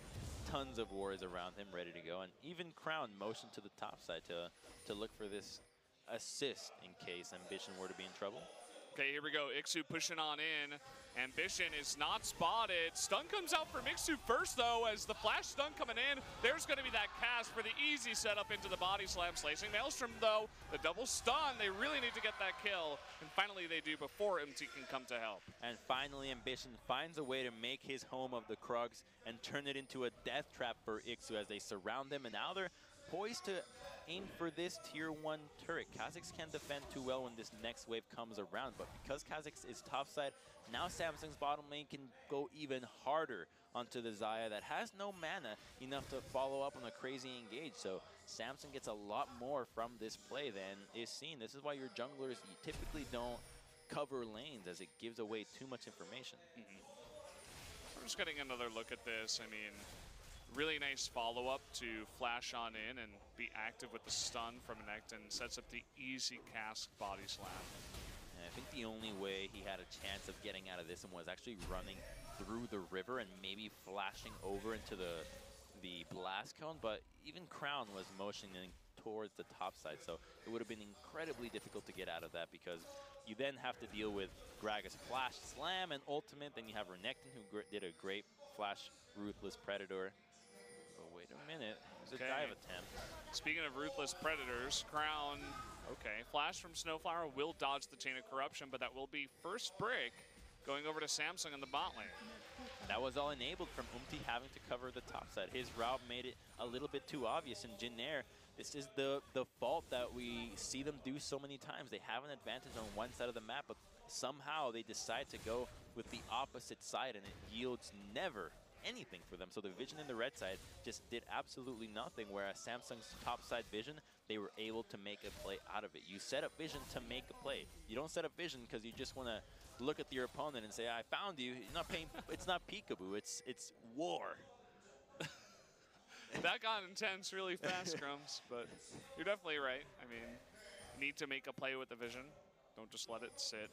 tons of warriors around him ready to go, and even Crown motioned to the top side to look for this assist in case Ambition were to be in trouble. Okay, here we go. Ixu pushing on in. Ambition is not spotted. Stun comes out for Mixu first, though, as the flash stun coming in. There's going to be that cast for the easy setup into the body slam. Slicing Maelstrom, though, the double stun. They really need to get that kill. And finally they do before MT can come to help. And finally, Ambition finds a way to make his home of the Krugs and turn it into a death trap for Ixu as they surround them. And now they're poised to aim for this tier 1 turret. Kha'Zix can't defend too well when this next wave comes around, but because Kha'Zix is topside, now Samsung's bottom lane can go even harder onto the Xayah that has no mana enough to follow up on a crazy engage. So Samsung gets a lot more from this play than is seen. This is why your junglers typically don't cover lanes, as it gives away too much information. We're just getting another look at this. I mean, really nice follow-up to flash on in and be active with the stun from Nectin. Sets up the easy cast body slam. And I think the only way he had a chance of getting out of this one was actually running through the river and maybe flashing over into the blast cone, but even Crown was motioning towards the top side, so it would have been incredibly difficult to get out of that, because you then have to deal with Gragas flash slam and ultimate, then you have Renekton, who did a great flash Ruthless Predator. Oh, wait a minute. It was a dive attempt. Speaking of Ruthless Predators, Crown, okay, flash from Snowflower will dodge the Chain of Corruption, but that will be first break going over to Samsung in the bot lane. That was all enabled from Umti having to cover the top side. His route made it a little bit too obvious, and Jin Air, this is the fault that we see them do so many times. They have an advantage on one side of the map, but somehow they decide to go with the opposite side, and it yields never anything for them. So the vision in the red side just did absolutely nothing, whereas Samsung's top side vision, they were able to make a play out of it. You set up vision to make a play. You don't set up vision because you just want to look at your opponent and say, I found you. You're not paying, it's not peekaboo, it's war. That got intense really fast, Crumbs, but you're definitely right. I mean, need to make a play with the vision. Don't just let it sit.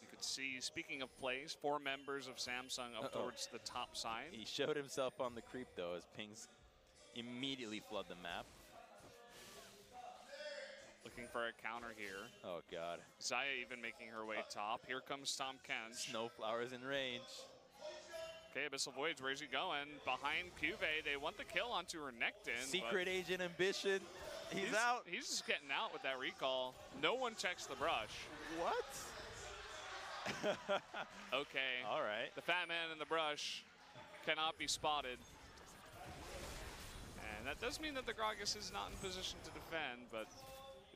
You could see, speaking of plays, 4 members of Samsung up towards the top side. He showed himself on the creep, though, as pings immediately flood the map. Looking for a counter here. Oh, God. Xayah even making her way top. Here comes Tom Kench. Snowflower's in range. Okay, Abyssal Voyage, where's he going? Behind Cuvée, they want the kill onto Renekton. Secret Agent Ambition. He's out. He's just getting out with that recall. No one checks the brush. What? Okay. All right. The fat man in the brush cannot be spotted. And that does mean that the Gragas is not in position to defend, but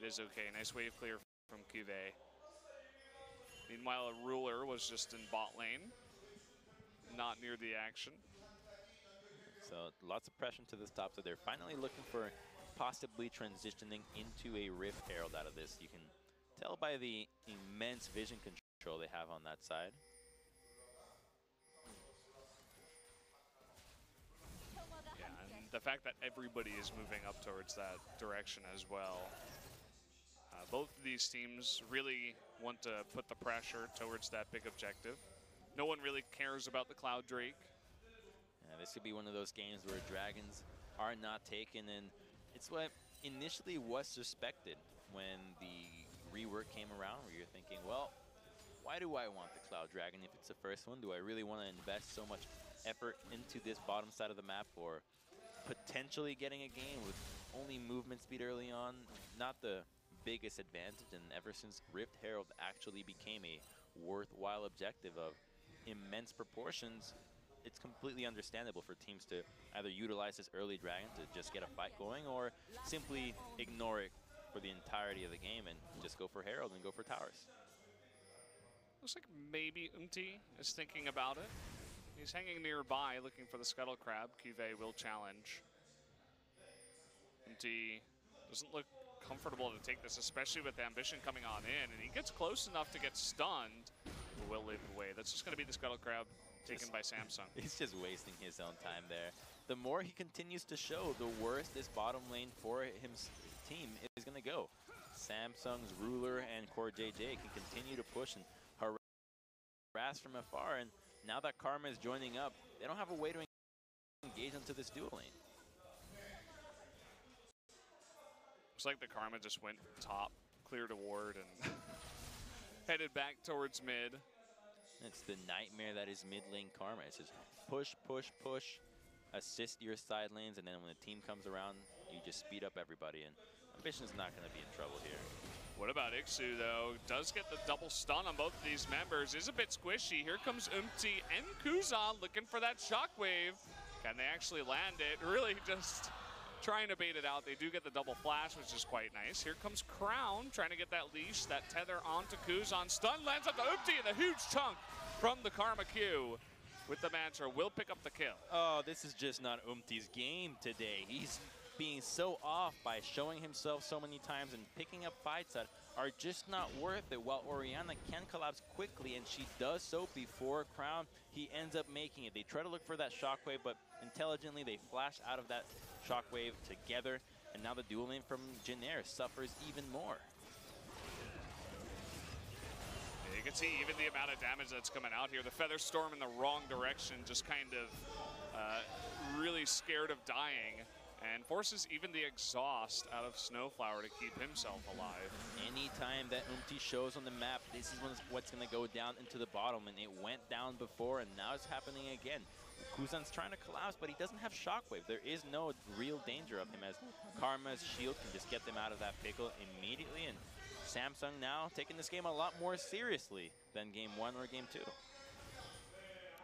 it is okay. Nice wave clear from Cuvée. Meanwhile, a Ruler was just in bot lane, not near the action. So lots of pressure to this top, so they're finally looking for possibly transitioning into a Rift Herald out of this. You can tell by the immense vision control they have on that side. Yeah, and the fact that everybody is moving up towards that direction as well. Both of these teams really want to put the pressure towards that big objective. No one really cares about the Cloud Drake. Yeah, this could be one of those games where dragons are not taken, and it's what initially was suspected when the rework came around, where you're thinking, well, why do I want the Cloud Dragon if it's the first one? Do I really want to invest so much effort into this bottom side of the map for potentially getting a game with only movement speed early on? Not the biggest advantage, and ever since Rift Herald actually became a worthwhile objective of immense proportions, it's completely understandable for teams to either utilize this early dragon to just get a fight going, or simply ignore it for the entirety of the game and just go for Herald and go for towers. Looks like maybe Umti is thinking about it. He's hanging nearby looking for the Scuttle Crab. Cuvée will challenge. Umti doesn't look comfortable to take this, especially with Ambition coming on in, and he gets close enough to get stunned, but will leave the way. That's just going to be the Scuttle Crab taken by Samsung. He's just wasting his own time there. The more he continues to show, the worse this bottom lane for his team is going to go. Samsung's Ruler and Core JJ can continue to push and harass from afar, and now that Karma is joining up, they don't have a way to engage into this dual lane. Looks like the Karma just went top, cleared a ward, and headed back towards mid. It's the nightmare that is mid lane Karma. It's just push, push, push, assist your side lanes, and then when the team comes around, you just speed up everybody, and Ambition's not going to be in trouble here. What about Ixu, though? Does get the double stun on both of these members. Is a bit squishy. Here comes Umti and Kuzan looking for that shockwave. Can they actually land it? Really just trying to bait it out. They do get the double flash, which is quite nice. Here comes Crown trying to get that leash, that tether onto Kuzan. Stun lands up to Umti, and a huge chunk from the Karma Q with the Mantra will pick up the kill. Oh, this is just not Umti's game today. He's being so off by showing himself so many times, and picking up fights that are just not worth it, while Orianna can collapse quickly, and she does so before Crown. He ends up making it. They try to look for that shockwave, but intelligently they flash out of that shockwave together, and now the dual lane from Jinair suffers even more. You can see even the amount of damage that's coming out here. The Feather Storm in the wrong direction, just kind of really scared of dying, and forces even the exhaust out of Snowflower to keep himself alive. Anytime that Umti shows on the map, this is what's going to go down into the bottom, and it went down before, and now it's happening again. Kuzan's trying to collapse, but he doesn't have shockwave. There is no real danger of him, as Karma's shield can just get them out of that pickle immediately, and Samsung now taking this game a lot more seriously than game 1 or game 2.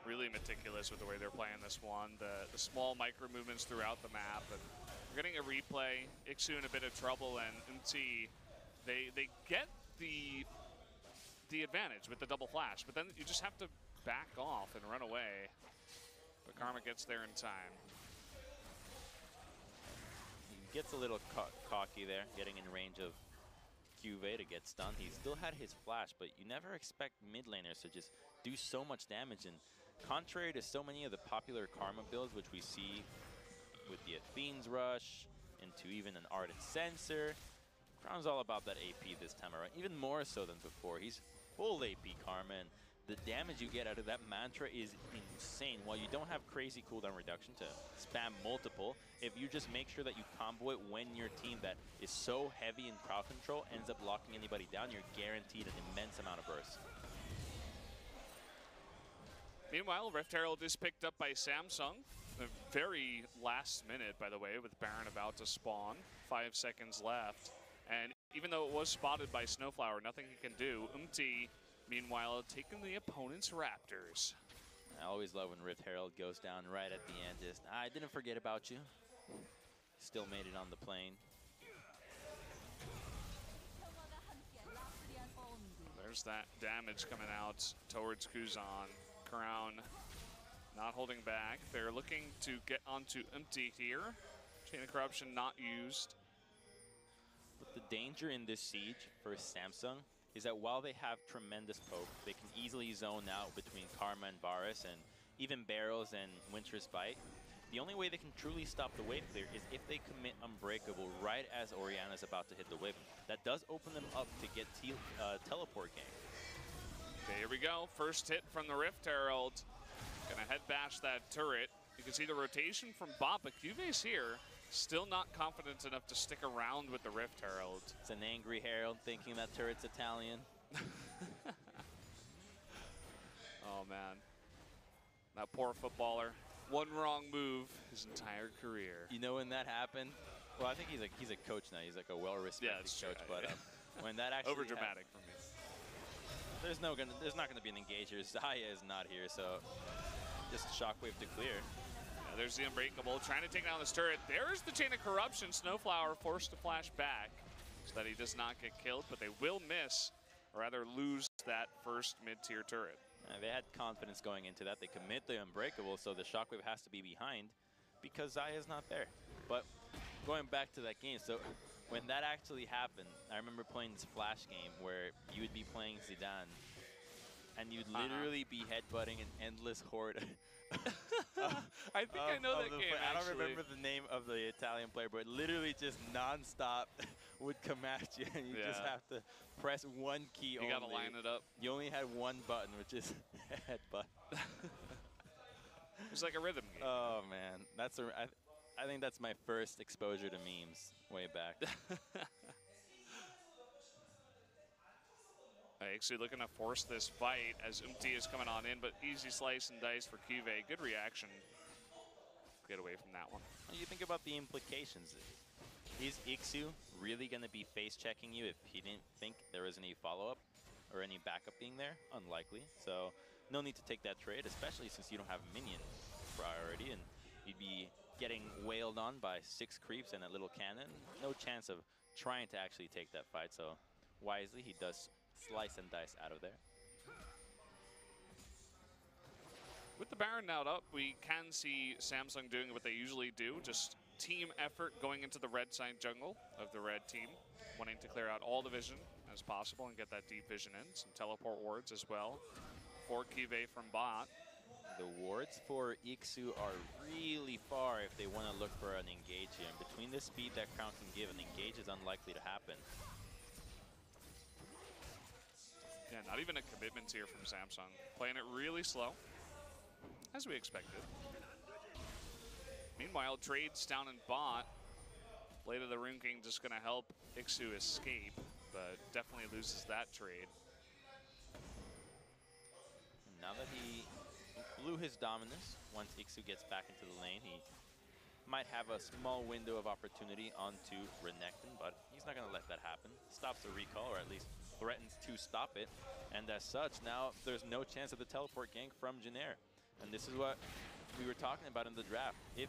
Really meticulous with the way they're playing this one. The small micro movements throughout the map. And we're getting a replay. Ixu in a bit of trouble, and Umti, they get the advantage with the double flash, but then you just have to back off and run away. But Karma gets there in time. He gets a little cocky there, getting in range of Juve to get stunned. He still had his flash, but you never expect mid laners to just do so much damage. And contrary to so many of the popular Karma builds, which we see with the Athene's Rush, into even an Ardent Sensor, Crown's all about that AP this time around, even more so than before. He's full AP Karma, and the damage you get out of that Mantra is insane. While you don't have crazy cooldown reduction to spam multiple, if you just make sure that you combo it when your team that is so heavy in crowd control ends up locking anybody down, you're guaranteed an immense amount of burst. Meanwhile, Rift Herald is picked up by Samsung. The very last minute, by the way, with Baron about to spawn. 5 seconds left. And even though it was spotted by Snowflower, nothing he can do. Umti, meanwhile, taking the opponent's Raptors. I always love when Rift Herald goes down right at the end. Just, I didn't forget about you. Still made it on the plane. There's that damage coming out towards Kuzan. Crown not holding back. They're looking to get onto Umti here. Chain of Corruption not used. But the danger in this siege for Samsung is that while they have tremendous poke, they can easily zone out between Karma and Varus, and even Barrels and Winter's Bite. The only way they can truly stop the wave clear is if they commit Unbreakable right as Orianna's about to hit the wave. That does open them up to get Teleport Game. Okay, here we go. First hit from the Rift Herald. Gonna head bash that turret. You can see the rotation from Bob, but Juve's here. Still not confident enough to stick around with the Rift Herald. It's an angry Herald thinking that turret's Italian. Oh, man. That poor footballer. One wrong move his entire career. You know when that happened? Well, I think he's a coach now. He's like a well-respected coach. But when that actually overdramatic for me. There's not gonna be an engager. Zaya is not here, so just shockwave to clear. Yeah, there's the Unbreakable trying to take down this turret. There's the Chain of Corruption. Snowflower forced to flash back so that he does not get killed, but they will miss, or rather lose that first mid-tier turret. They had confidence going into that. They commit the Unbreakable, so the shockwave has to be behind because Zaya's not there. But going back to that game, so when that actually happened, I remember playing this Flash game where you would be playing Zidane, and you'd literally be headbutting an endless horde. I think I know that game, I don't remember the name of the Italian player, but literally just non-stop would come at you, and you just have to press one key only. You got to line it up. You only had one button, which is headbutt. It's like a rhythm game. Oh, man. I think that's my first exposure to memes way back. Actually looking to force this fight as Umti is coming on in, but easy slice and dice for Kive. Good reaction. Get away from that one. When you think about the implications, is Ixu really going to be face-checking you if he didn't think there was any follow-up or any backup being there? Unlikely. So no need to take that trade, especially since you don't have minion priority, and you'd be getting wailed on by 6 creeps and a little cannon. No chance of trying to actually take that fight, so wisely he does slice and dice out of there. With the Baron now up, we can see Samsung doing what they usually do, just team effort going into the red side jungle of the red team, wanting to clear out all the vision as possible and get that deep vision in. Some teleport wards as well for Kive from bot. The wards for Ixu are really far if they want to look for an engage here. And between the speed that Crown can give, an engage is unlikely to happen. Yeah, not even a commitment here from Samsung. Playing it really slow, as we expected. Meanwhile, trades down in bot. Blade of the Rune King just going to help Ixu escape, but definitely loses that trade. Now that he blew his dominance, once Ixu gets back into the lane, he might have a small window of opportunity onto Renekton, but he's not going to let that happen. Stops the recall, or at least threatens to stop it. And as such, now there's no chance of the teleport gank from Jin. And this is what we were talking about in the draft. If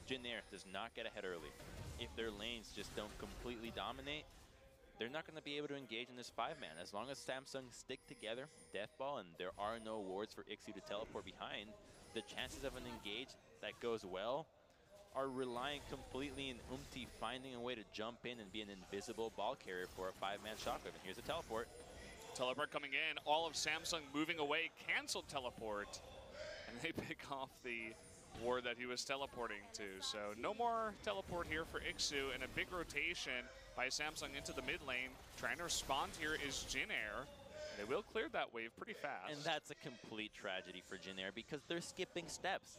Jin does not get ahead early, if their lanes just don't completely dominate, they're not going to be able to engage in this 5-man. As long as Samsung stick together, Deathball, and there are no wards for Ixu to teleport behind, the chances of an engage that goes well are relying completely on Umti finding a way to jump in and be an invisible ball carrier for a 5-man shockwave. And here's a teleport. Teleport coming in. All of Samsung moving away. Canceled teleport. And they pick off the ward that he was teleporting to. So no more teleport here for Ixu, and a big rotation by Samsung into the mid lane. Trying to respond here is Jin. They will clear that wave pretty fast. And that's a complete tragedy for Jin because they're skipping steps.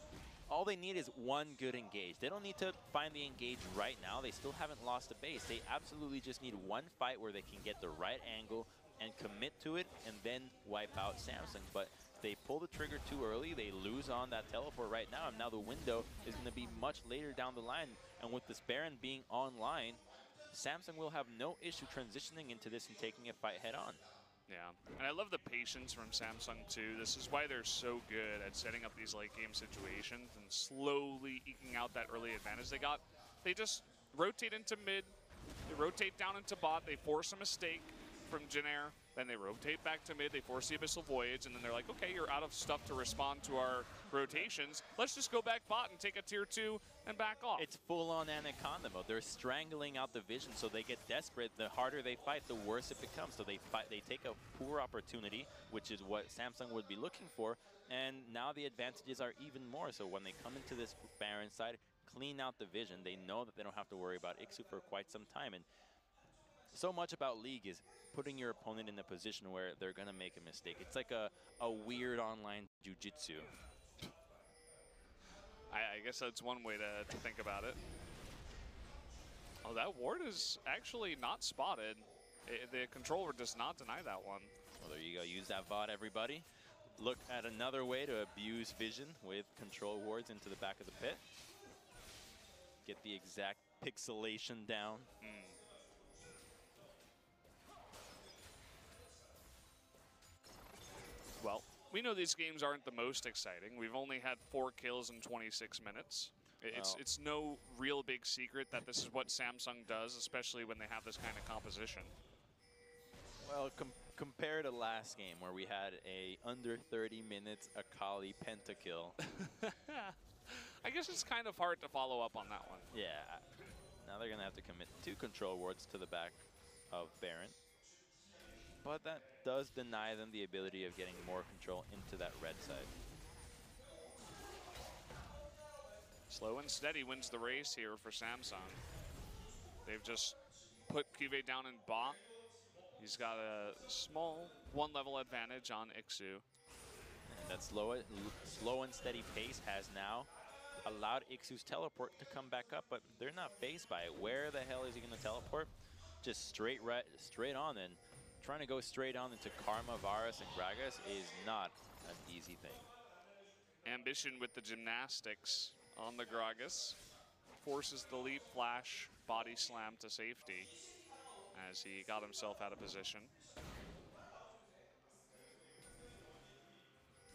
All they need is one good engage. They don't need to find the engage right now. They still haven't lost a base. They absolutely just need one fight where they can get the right angle and commit to it and then wipe out Samsung. But if they pull the trigger too early, they lose on that teleport right now, and now the window is going to be much later down the line. And with this Baron being online, Samsung will have no issue transitioning into this and taking a fight head on. Yeah, and I love the patience from Samsung too. This is why they're so good at setting up these late game situations and slowly eking out that early advantage they got. They just rotate into mid, they rotate down into bot, they force a mistake from Jin, then they rotate back to mid, they force the Abyssal Voyage, and then they're like, okay, you're out of stuff to respond to our rotations. Let's just go back bot and take a tier 2 and back off. It's full-on Anaconda mode. They're strangling out the vision, so they get desperate. The harder they fight, the worse it becomes. So they take a poor opportunity, which is what Samsung would be looking for, and now the advantages are even more. So when they come into this Baron side, clean out the vision, they know that they don't have to worry about Ixu for quite some time. And so much about League is putting your opponent in a position where they're going to make a mistake. It's like a weird online jiu-jitsu. I guess that's one way to think about it. Oh, that ward is actually not spotted. The controller does not deny that one. Well, there you go. Use that VOD, everybody. Look at another way to abuse vision with control wards into the back of the pit. Get the exact pixelation down. Well, we know these games aren't the most exciting. We've only had 4 kills in 26 minutes. It's no real big secret that this is what Samsung does, especially when they have this kind of composition. Well, compare to last game where we had a under 30 minutes Akali pentakill. I guess it's kind of hard to follow up on that one. Yeah. Now they're going to have to commit 2 control wards to the back of Baron. But that does deny them the ability of getting more control into that red side. Slow and steady wins the race here for Samsung. They've just put Kive down in bot. He's got a small 1-level advantage on Ixu. And that slow and steady pace has now allowed Ixu's teleport to come back up, but they're not phased by it. Where the hell is he going to teleport? Just straight on, and trying to go straight on into Karma, Varus, and Gragas is not an easy thing. Ambition with the gymnastics on the Gragas. Forces the leap flash, body slam to safety as he got himself out of position.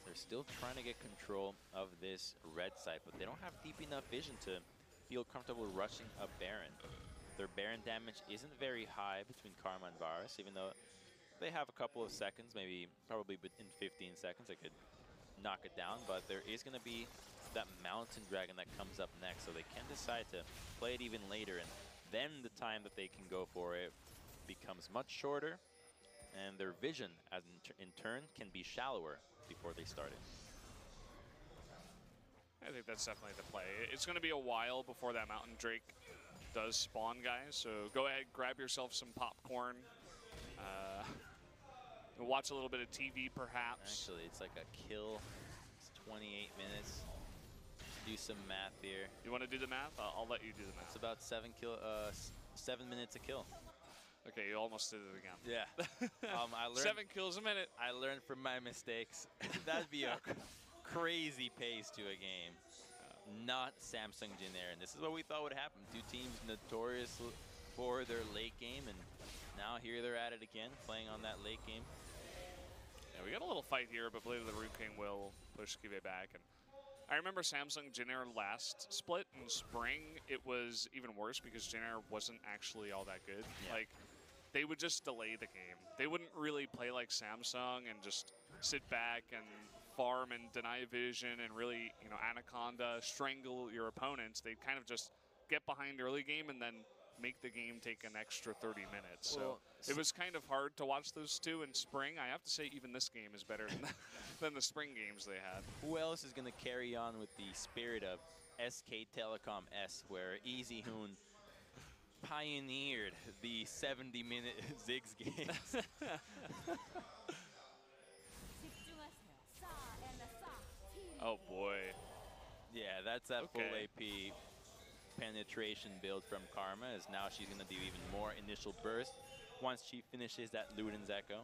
They're still trying to get control of this red side, but they don't have deep enough vision to feel comfortable rushing a Baron. Their Baron damage isn't very high between Karma and Varus, even though they have a couple of seconds, probably in 15 seconds, they could knock it down, but there is going to be that Mountain Dragon that comes up next, so they can decide to play it even later, and then the time that they can go for it becomes much shorter, and their vision, as in turn, can be shallower before they start it. I think that's definitely the play. It's going to be a while before that Mountain Drake does spawn, guys, so go ahead, grab yourself some popcorn, watch a little bit of TV, perhaps. Actually, it's like a kill. It's 28 minutes. Do some math here. You want to do the math? I'll let you do the math. It's about 7 minutes a kill. Okay, you almost did it again. Yeah. I learned 7 kills a minute. I learned from my mistakes. That'd be a crazy pace to a game. Not Samsung Jin Air, and this is what we thought would happen. Two teams notorious for their late game, and now here they're at it again, playing on that late game. Yeah, we got a little fight here, but believe the Root King will push Kive back. And I remember Samsung Jin Air last split in spring. It was even worse because Jin Air wasn't actually all that good. Yeah. Like, they would just delay the game. They wouldn't really play like Samsung and just sit back and farm and deny vision and really, you know, Anaconda, strangle your opponents. They'd kind of just get behind early game and then make the game take an extra 30 minutes. Well, so it was kind of hard to watch those two in spring. I have to say even this game is better than the spring games they had. Who else is going to carry on with the spirit of SK Telecom S, where Easy Hoon pioneered the 70-minute Ziggs games? Oh boy. Yeah, that's that full AP penetration build from Karma, as now she's going to do even more initial burst once she finishes that Luden's Echo.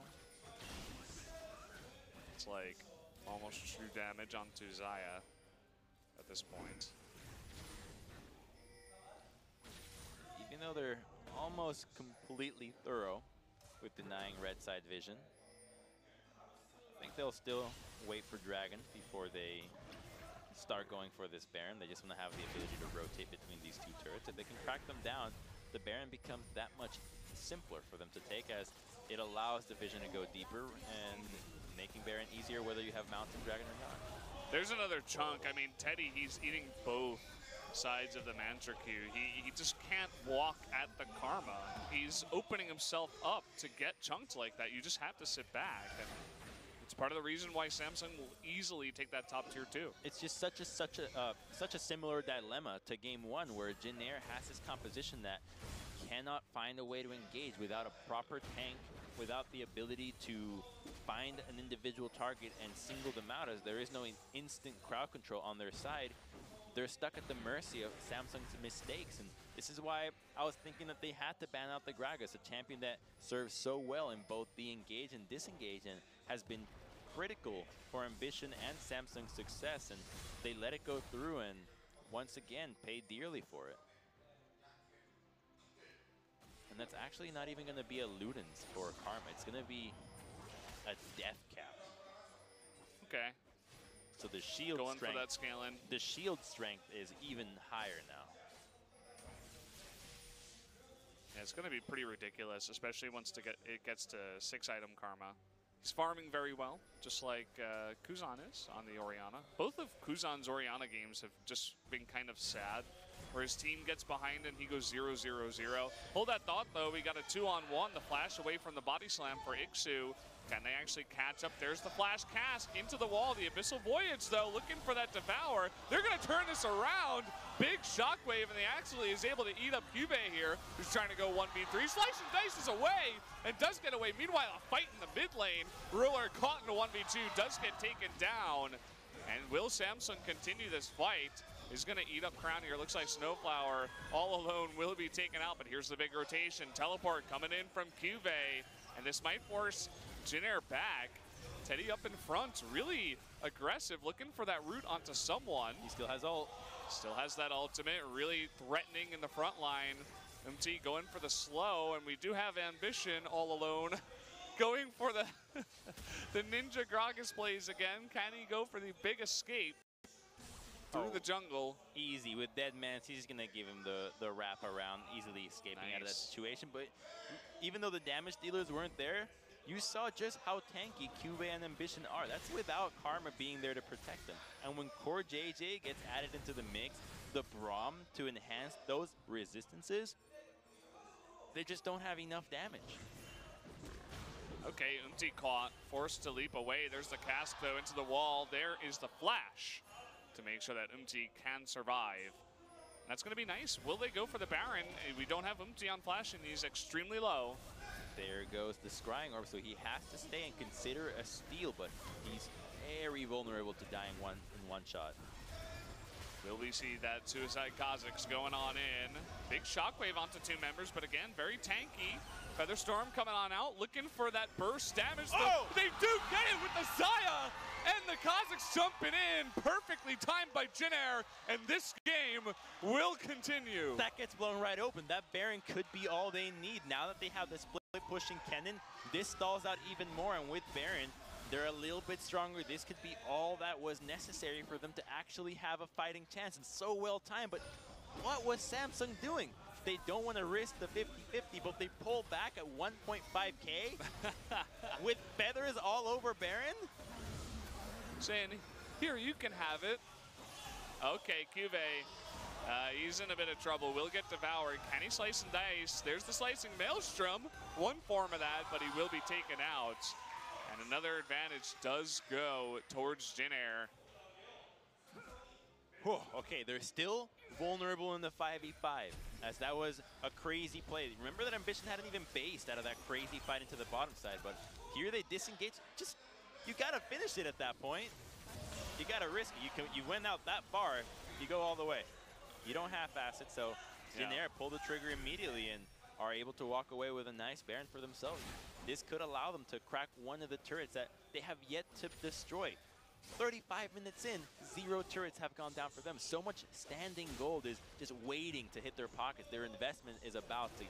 It's like almost true damage onto Xayah at this point. Even though they're almost completely thorough with denying red side vision, I think they'll still wait for Dragon before they start going for this Baron. They just want to have the ability to rotate between these two turrets. If they can crack them down, the Baron becomes that much simpler for them to take, as it allows the vision to go deeper and making Baron easier whether you have Mountain Dragon or not. There's another chunk. I mean, Teddy, he's eating both sides of the Mantra Q. He just can't walk at the Karma. He's opening himself up to get chunked like that. You just have to sit back. And it's part of the reason why Samsung will easily take that top tier 2. It's just such a similar dilemma to Game 1, where Jin Air has this composition that cannot find a way to engage without a proper tank, without the ability to find an individual target and single them out, as there is no instant crowd control on their side. They're stuck at the mercy of Samsung's mistakes, and this is why I was thinking that they had to ban out the Gragas, a champion that serves so well in both the engage and disengage, and has been critical for Ambition and Samsung's success, and they let it go through and once again paid dearly for it. And that's actually not even going to be a Luden's for Karma. It's going to be a death cap. Okay. So the shield going strength, for that scaling. The shield strength is even higher now. Yeah, it's going to be pretty ridiculous, especially once it gets to 6-item Karma. He's farming very well, just like Kuzan is on the Orianna. Both of Kuzan's Orianna games have just been kind of sad. where his team gets behind and he goes 0-0-0. Hold that thought, though. We got a 2-on-1. The flash away from the body slam for Ixu. Can they actually catch up? There's the flash cask into the wall. The Abyssal Voyage, though, looking for that Devour. They're going to turn this around. Big shockwave, and they actually is able to eat up Cube here, who's trying to go 1v3. Slice and Dice is away and does get away. Meanwhile, a fight in the mid lane. Ruler caught in a 1v2, does get taken down. And will Samsung continue this fight? Is going to eat up Crown here. Looks like Snowflower all alone will be taken out, but here's the big rotation. Teleport coming in from Cube, and this might force Jin Air back. Teddy up in front, really aggressive, looking for that route onto someone. He still has ult. Still has that ultimate, really threatening in the front line. MT going for the slow, and we do have Ambition all alone. Going for the the Ninja Gragas plays again. Can he go for the big escape through the jungle? Easy. With Dead Man's, he's going to give him the wrap around, easily escaping out of that situation. But even though the damage dealers weren't there, you saw just how tanky Cube and Ambition are. That's without Karma being there to protect them. And when Core JJ gets added into the mix, the Braum to enhance those resistances, they just don't have enough damage. Okay, Umti caught, forced to leap away. There's the cask, though, into the wall. There is the flash to make sure that Umti can survive. And that's going to be nice. Will they go for the Baron? We don't have Umti on flash, and he's extremely low. There goes the Scrying Orb, so he has to stay and consider a steal, but he's very vulnerable to dying in one shot. Will we see that Suicide Kha'Zix going on in? Big shockwave onto two members, but again, very tanky. Featherstorm coming on out, looking for that burst damage. Oh! They do get it with the Xayah! And the Kha'Zix jumping in, perfectly timed by Jin Air, and this game will continue. That gets blown right open. That Baron could be all they need. Now that they have the split pushing Kennen, this stalls out even more, and with Baron, they're a little bit stronger. This could be all that was necessary for them to actually have a fighting chance. And so well timed, but what was Samsung doing? They don't want to risk the 50-50, but they pull back at 1.5k with feathers all over Baron? Saying, here, you can have it. Okay, Cube, he's in a bit of trouble. Will get devoured. Can he slice and dice? There's the slicing Maelstrom. One form of that, but he will be taken out. And another advantage does go towards Jin Air. Okay, they're still vulnerable in the 5v5, as that was a crazy play. Remember that Ambition hadn't even based out of that crazy fight into the bottom side, but here they disengage. Just, you gotta finish it at that point. You gotta risk it. You went out that far, you go all the way. You don't half-ass it, so Jin Air pull the trigger immediately and are able to walk away with a nice Baron for themselves. This could allow them to crack one of the turrets that they have yet to destroy. 35 minutes in, 0 turrets have gone down for them. So much standing gold is just waiting to hit their pockets. Their investment is about to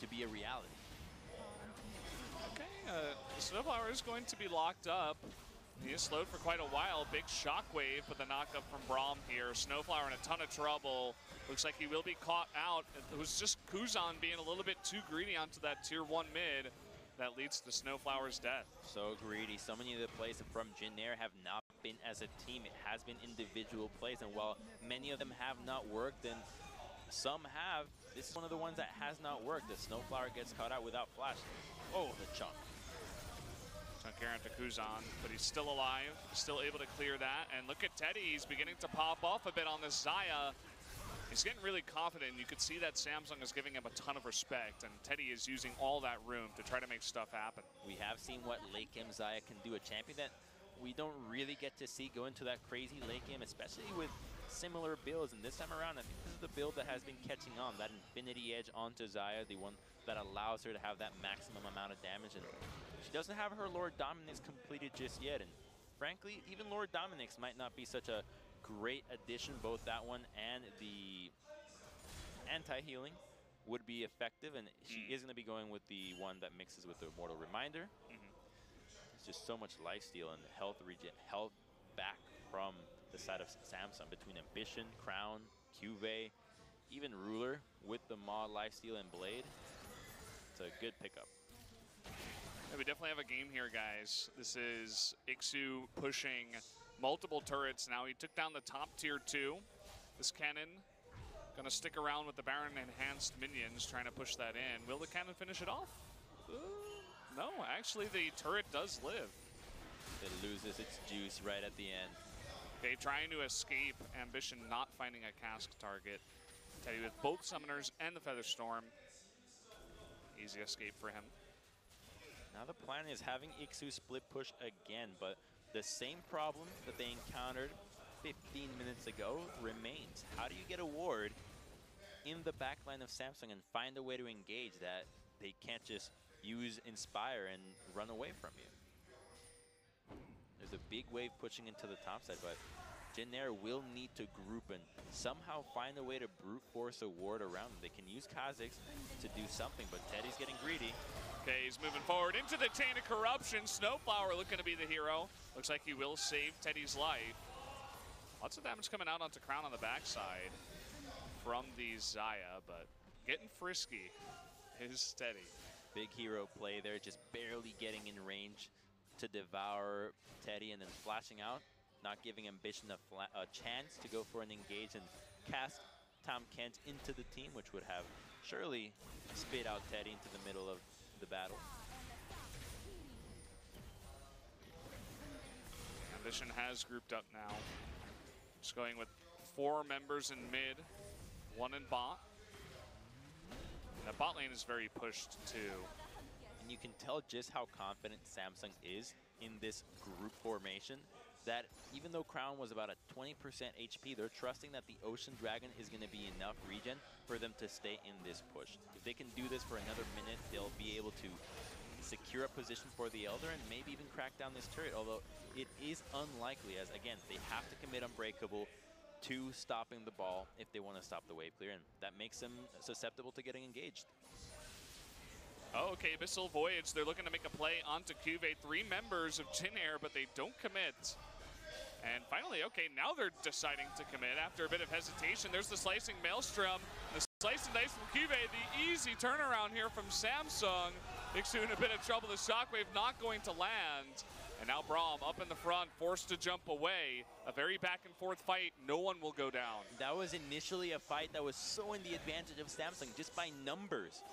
be a reality. Okay, Snowflower is going to be locked up. He is slowed for quite a while. Big shockwave, but the knockup from Braum here. Snowflower in a ton of trouble. Looks like he will be caught out. It was just Kuzan being a little bit too greedy onto that tier 1 mid that leads to Snowflower's death. So greedy. So many of the plays from Jin Air have not been as a team. It has been individual plays, and while many of them have not worked, and some have, this is one of the ones that has not worked. The Snowflower gets caught out without flash. Oh, the chunk. Chunk Aaron to Kuzan, but he's still alive, still able to clear that. And look at Teddy, he's beginning to pop off a bit on this Xayah. He's getting really confident. You could see that Samsung is giving him a ton of respect, and Teddy is using all that room to try to make stuff happen. We have seen what late game Xayah can do, a champion that we don't really get to see go into that crazy late game, especially with similar builds. And this time around, I think this is the build that has been catching on, that Infinity Edge onto Xayah, the one that allows her to have that maximum amount of damage. And she doesn't have her Lord Dominix completed just yet. And frankly, even Lord Dominix might not be such a great addition. Both that one and the anti-healing would be effective, and she is going to be going with the one that mixes with the Immortal Reminder. It's just so much lifesteal and health back from the side of Samsung between Ambition, Crown, Cube, even Ruler with the mod lifesteal and Blade. It's a good pickup. Yeah, we definitely have a game here, guys. This is Ixu pushing multiple turrets now. He took down the top tier 2. This cannon gonna stick around with the Baron enhanced minions, trying to push that in. Will the cannon finish it off? No, actually the turret does live. It loses its juice right at the end. Okay, trying to escape. Ambition not finding a cask target. Teddy with both Summoners and the Featherstorm. Easy escape for him. Now the plan is having Ixu split push again, but the same problem that they encountered 15 minutes ago remains. How do you get a ward in the backline of Samsung and find a way to engage that they can't just use Inspire and run away from you? There's a big wave pushing into the top side, but Jin Air will need to group and somehow find a way to brute force a ward around them. They can use Kha'Zix to do something, but Teddy's getting greedy. Okay, he's moving forward into the chain of corruption. Snowflower looking to be the hero. Looks like he will save Teddy's life. Lots of damage coming out onto Crown on the backside from the Xayah, but getting frisky is Teddy. Big hero play there, just barely getting in range to devour Teddy and then flashing out, not giving Ambition a chance to go for an engage and cast Tom Kent into the team, which would have surely spit out Teddy into the middle of the battle. Ambition has grouped up now. Just going with 4 members in mid, 1 in bot. And the bot lane is very pushed too. And you can tell just how confident Samsung is in this group formation, that even though Crown was about a 20% HP, they're trusting that the Ocean Dragon is going to be enough regen for them to stay in this push. If they can do this for another minute, they'll be able to secure a position for the Elder and maybe even crack down this turret, although it is unlikely, as again, they have to commit Unbreakable to stopping the ball if they want to stop the wave clear, and that makes them susceptible to getting engaged. Oh, okay, Abyssal Voyage, they're looking to make a play onto Cuvée. 3 members of Jin Air, but they don't commit. And finally, okay, now they're deciding to commit after a bit of hesitation. There's the Slicing Maelstrom, the slice and dice from Cuvée, the easy turnaround here from Samsung. Ixu in a bit of trouble, the Shockwave not going to land. And now Braum up in the front, forced to jump away. A very back and forth fight, no one will go down. That was initially a fight that was so in the advantage of Samsung, just by numbers.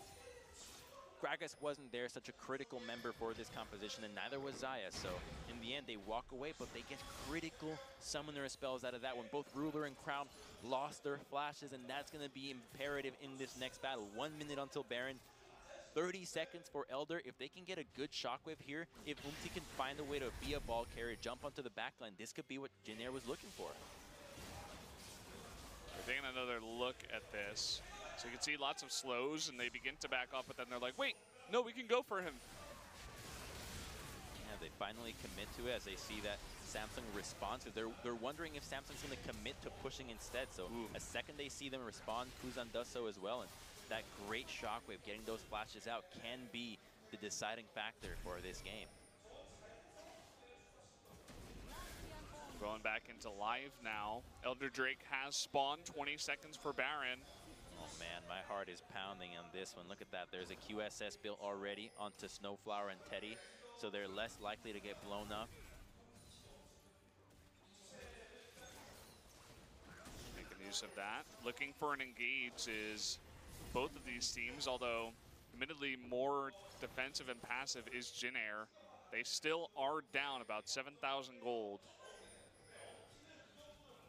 Gragas wasn't there, such a critical member for this composition, and neither was Xayah. So in the end, they walk away, but they get critical summoner spells out of that one. Both Ruler and Crown lost their flashes, and that's going to be imperative in this next battle. 1 minute until Baron, 30 seconds for Elder. If they can get a good Shockwave here, if Umti can find a way to be a ball carrier, jump onto the backline, this could be what Jin Air was looking for. We're taking another look at this. So you can see lots of slows, and they begin to back off, but then they're like, wait, no, we can go for him. Yeah, they finally commit to it as they see that Samsung responds. They're wondering if Samsung's going to commit to pushing instead. So a second they see them respond, Kuzan does so as well. And that great Shockwave, getting those flashes out, can be the deciding factor for this game. Going back into live now. Elder Drake has spawned, 20 seconds for Baron. Oh man, my heart is pounding on this one. Look at that, there's a QSS built already onto Snowflower and Teddy, so they're less likely to get blown up. Making use of that. Looking for an engage is both of these teams, although admittedly more defensive and passive is Jin Air. They still are down about 7,000 gold.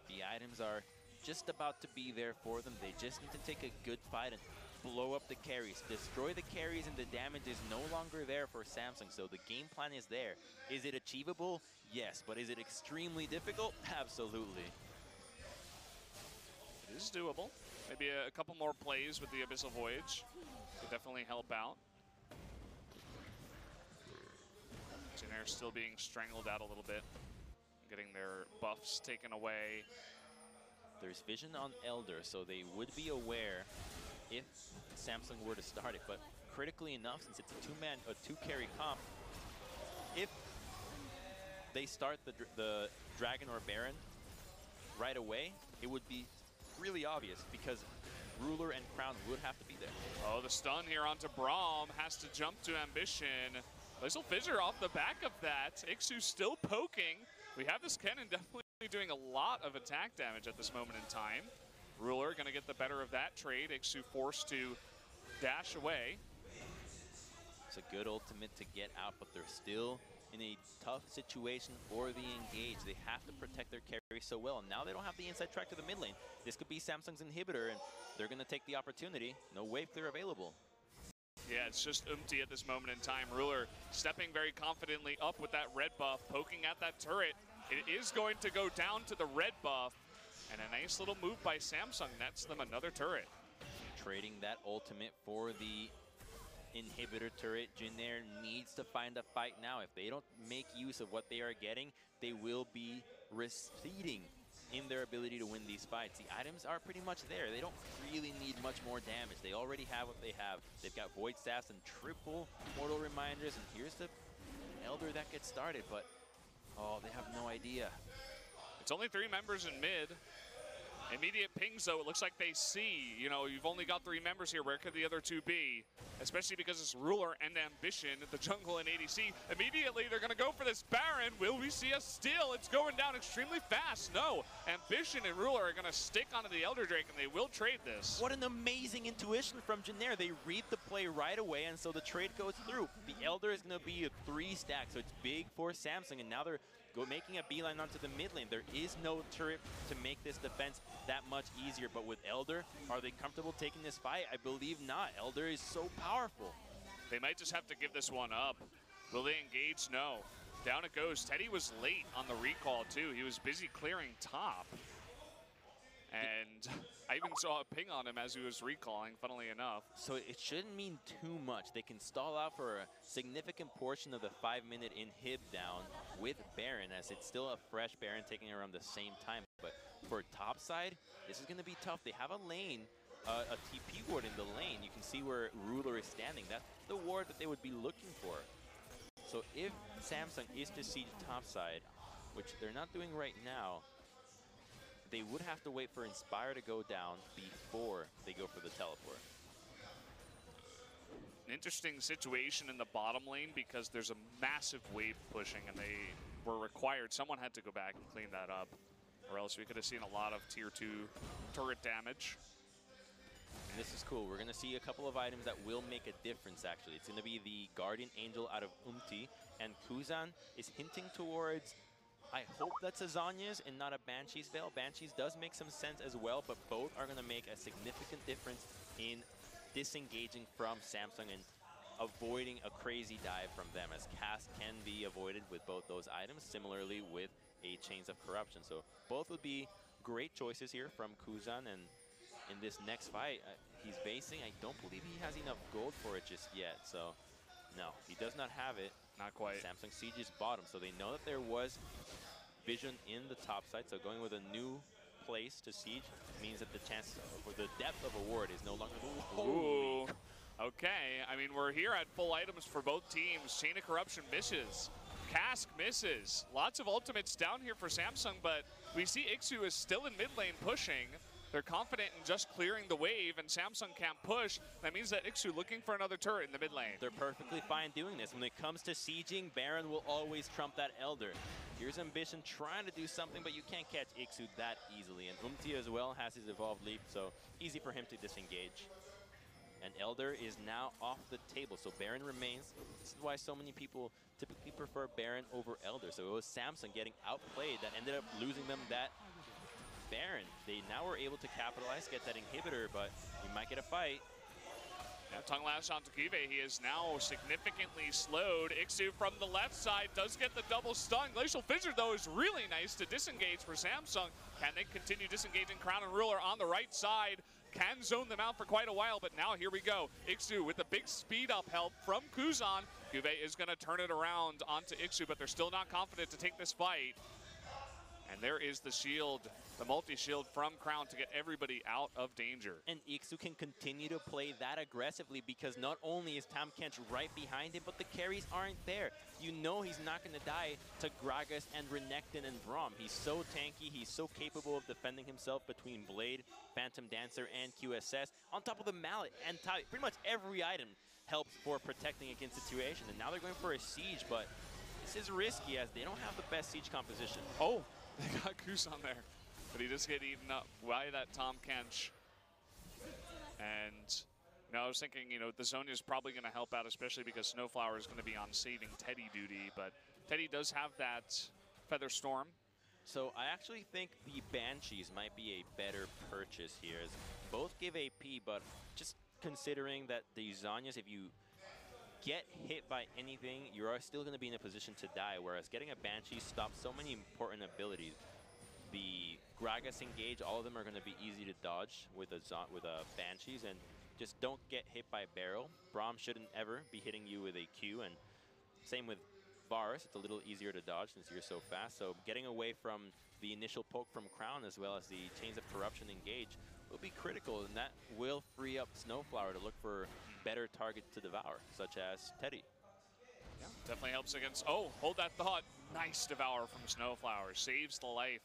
The items are just about to be there for them. They just need to take a good fight and blow up the carries, destroy the carries, and the damage is no longer there for Samsung. So the game plan is there. Is it achievable? Yes, but is it extremely difficult? Absolutely. It is doable. Maybe a couple more plays with the Abyssal Voyage could definitely help out. Jin Air still being strangled out a little bit, getting their buffs taken away. There's vision on Elder, so they would be aware if Samsung were to start it, but critically enough, since it's a two-carry comp, if they start the Dragon or Baron right away, it would be really obvious because Ruler and Crown would have to be there. Oh, the stun here onto Braum, has to jump to Ambition. Abyssal Fissure off the back of that. Ixu still poking. We have this cannon definitely doing a lot of attack damage at this moment in time. Ruler going to get the better of that trade. Ixu forced to dash away. It's a good ultimate to get out, but they're still in a tough situation for the engage. They have to protect their carry so well, and now they don't have the inside track to the mid lane. This could be Samsung's inhibitor, and they're going to take the opportunity. No wave clear available. Yeah, it's just empty at this moment in time. Ruler stepping very confidently up with that red buff, poking at that turret. It is going to go down to the red buff, and a nice little move by Samsung nets them another turret. Trading that ultimate for the inhibitor turret. Jin Air needs to find a fight now. If they don't make use of what they are getting, they will be receding in their ability to win these fights. The items are pretty much there. They don't really need much more damage. They already have what they have. They've got Void Staffs and triple Mortal Reminders, and here's the Elder that gets started, but oh, they have no idea. It's only 3 members in mid. Immediate pings, though, it looks like they see, you know, you've only got 3 members here. Where could the other 2 be? Especially because it's Ruler and Ambition at the jungle and ADC. Immediately, they're going to go for this Baron. Will we see a steal? It's going down extremely fast. No, Ambition and Ruler are going to stick onto the Elder Drake, and they will trade this. What an amazing intuition from Jin Air. They read the play right away, and so the trade goes through. The Elder is going to be a 3 stack, so it's big for Samsung, and now they're making a beeline onto the mid lane. There is no turret to make this defense that much easier, but with Elder, are they comfortable taking this fight? I believe not. Elder is so powerful. They might just have to give this one up. Will they engage? No. Down it goes. Teddy was late on the recall, too. He was busy clearing top. And I even saw a ping on him as he was recalling, funnily enough. So it shouldn't mean too much. They can stall out for a significant portion of the 5-minute inhib down with Baron, as it's still a fresh Baron taking around the same time. But for top side, this is going to be tough. They have a lane, a TP ward in the lane. You can see where Ruler is standing. That's the ward that they would be looking for. So if Samsung is to siege top side, which they're not doing right now, they would have to wait for Inspire to go down before they go for the teleport. An interesting situation in the bottom lane because there's a massive wave pushing, and they were required. Someone had to go back and clean that up, or else we could have seen a lot of tier 2 turret damage. And this is cool. We're going to see a couple of items that will make a difference, actually. It's going to be the Guardian Angel out of Umti, and Kuzan is hinting towards, I hope that's a Zhonya's and not a Banshee's Veil. Banshee's does make some sense as well, but both are going to make a significant difference in disengaging from Samsung and avoiding a crazy dive from them, as cast can be avoided with both those items, similarly with a Chains of Corruption. So both would be great choices here from Kuzan, and in this next fight, he's basing. I don't believe he has enough gold for it just yet, so no, he does not have it. Not quite. Samsung sieges bottom, so they know that there was vision in the top side, so going with a new place to siege means that the chance for the depth of a ward is no longer... Ooh. Okay, I mean, we're here at full items for both teams. Chain of Corruption misses. Cask misses. Lots of ultimates down here for Samsung, but we see Ixu is still in mid lane pushing. They're confident in just clearing the wave, and Samsung can't push. That means that Ixu looking for another turret in the mid lane. They're perfectly fine doing this. When it comes to sieging, Baron will always trump that Elder. Here's Ambition trying to do something, but you can't catch Ixu that easily. And Umti as well has his Evolved Leap, so easy for him to disengage. And Elder is now off the table, so Baron remains. This is why so many people typically prefer Baron over Elder. So it was Samsung getting outplayed that ended up losing them that Baron. They now were able to capitalize, get that inhibitor, but we might get a fight. Now tongue lash onto Kive. He is now significantly slowed. Ixu from the left side does get the double stun. Glacial Fissure, though, is really nice to disengage for Samsung. Can they continue disengaging? Crown and Ruler on the right side. Can zone them out for quite a while, but now here we go. Ixu with the big speed up help from Kuzan. Kive is going to turn it around onto Ixu, but they're still not confident to take this fight. And there is the shield, the multi-shield from Crown to get everybody out of danger. And Ixu can continue to play that aggressively because not only is Tahm Kench right behind him, but the carries aren't there. You know he's not going to die to Gragas and Renekton and Braum. He's so tanky, he's so capable of defending himself between Blade, Phantom Dancer, and QSS. On top of the Mallet and pretty much every item helps for protecting against situation. And now they're going for a siege, but this is risky as they don't have the best siege composition. Oh! They got Goose on there. but he does get eaten up by that Tom Kench. And I was thinking, the Zhonya is probably going to help out, especially because Snowflower is going to be on saving Teddy duty. But Teddy does have that Feather Storm. So I actually think the Banshees might be a better purchase here. As both give AP, but just considering that the Zhonyas, if you get hit by anything, you are still going to be in a position to die, whereas getting a Banshee stops so many important abilities. The Gragas engage, all of them are going to be easy to dodge with a Banshees, and just don't get hit by Barrel. Braum shouldn't ever be hitting you with a Q, and same with Varus. It's a little easier to dodge since you're so fast, so getting away from the initial poke from Crown as well as the Chains of Corruption engage will be critical, and that will free up Snowflower to look for better targets to devour, such as Teddy. Yeah, definitely helps against... Oh, hold that thought. Nice Devour from Snowflower. Saves the life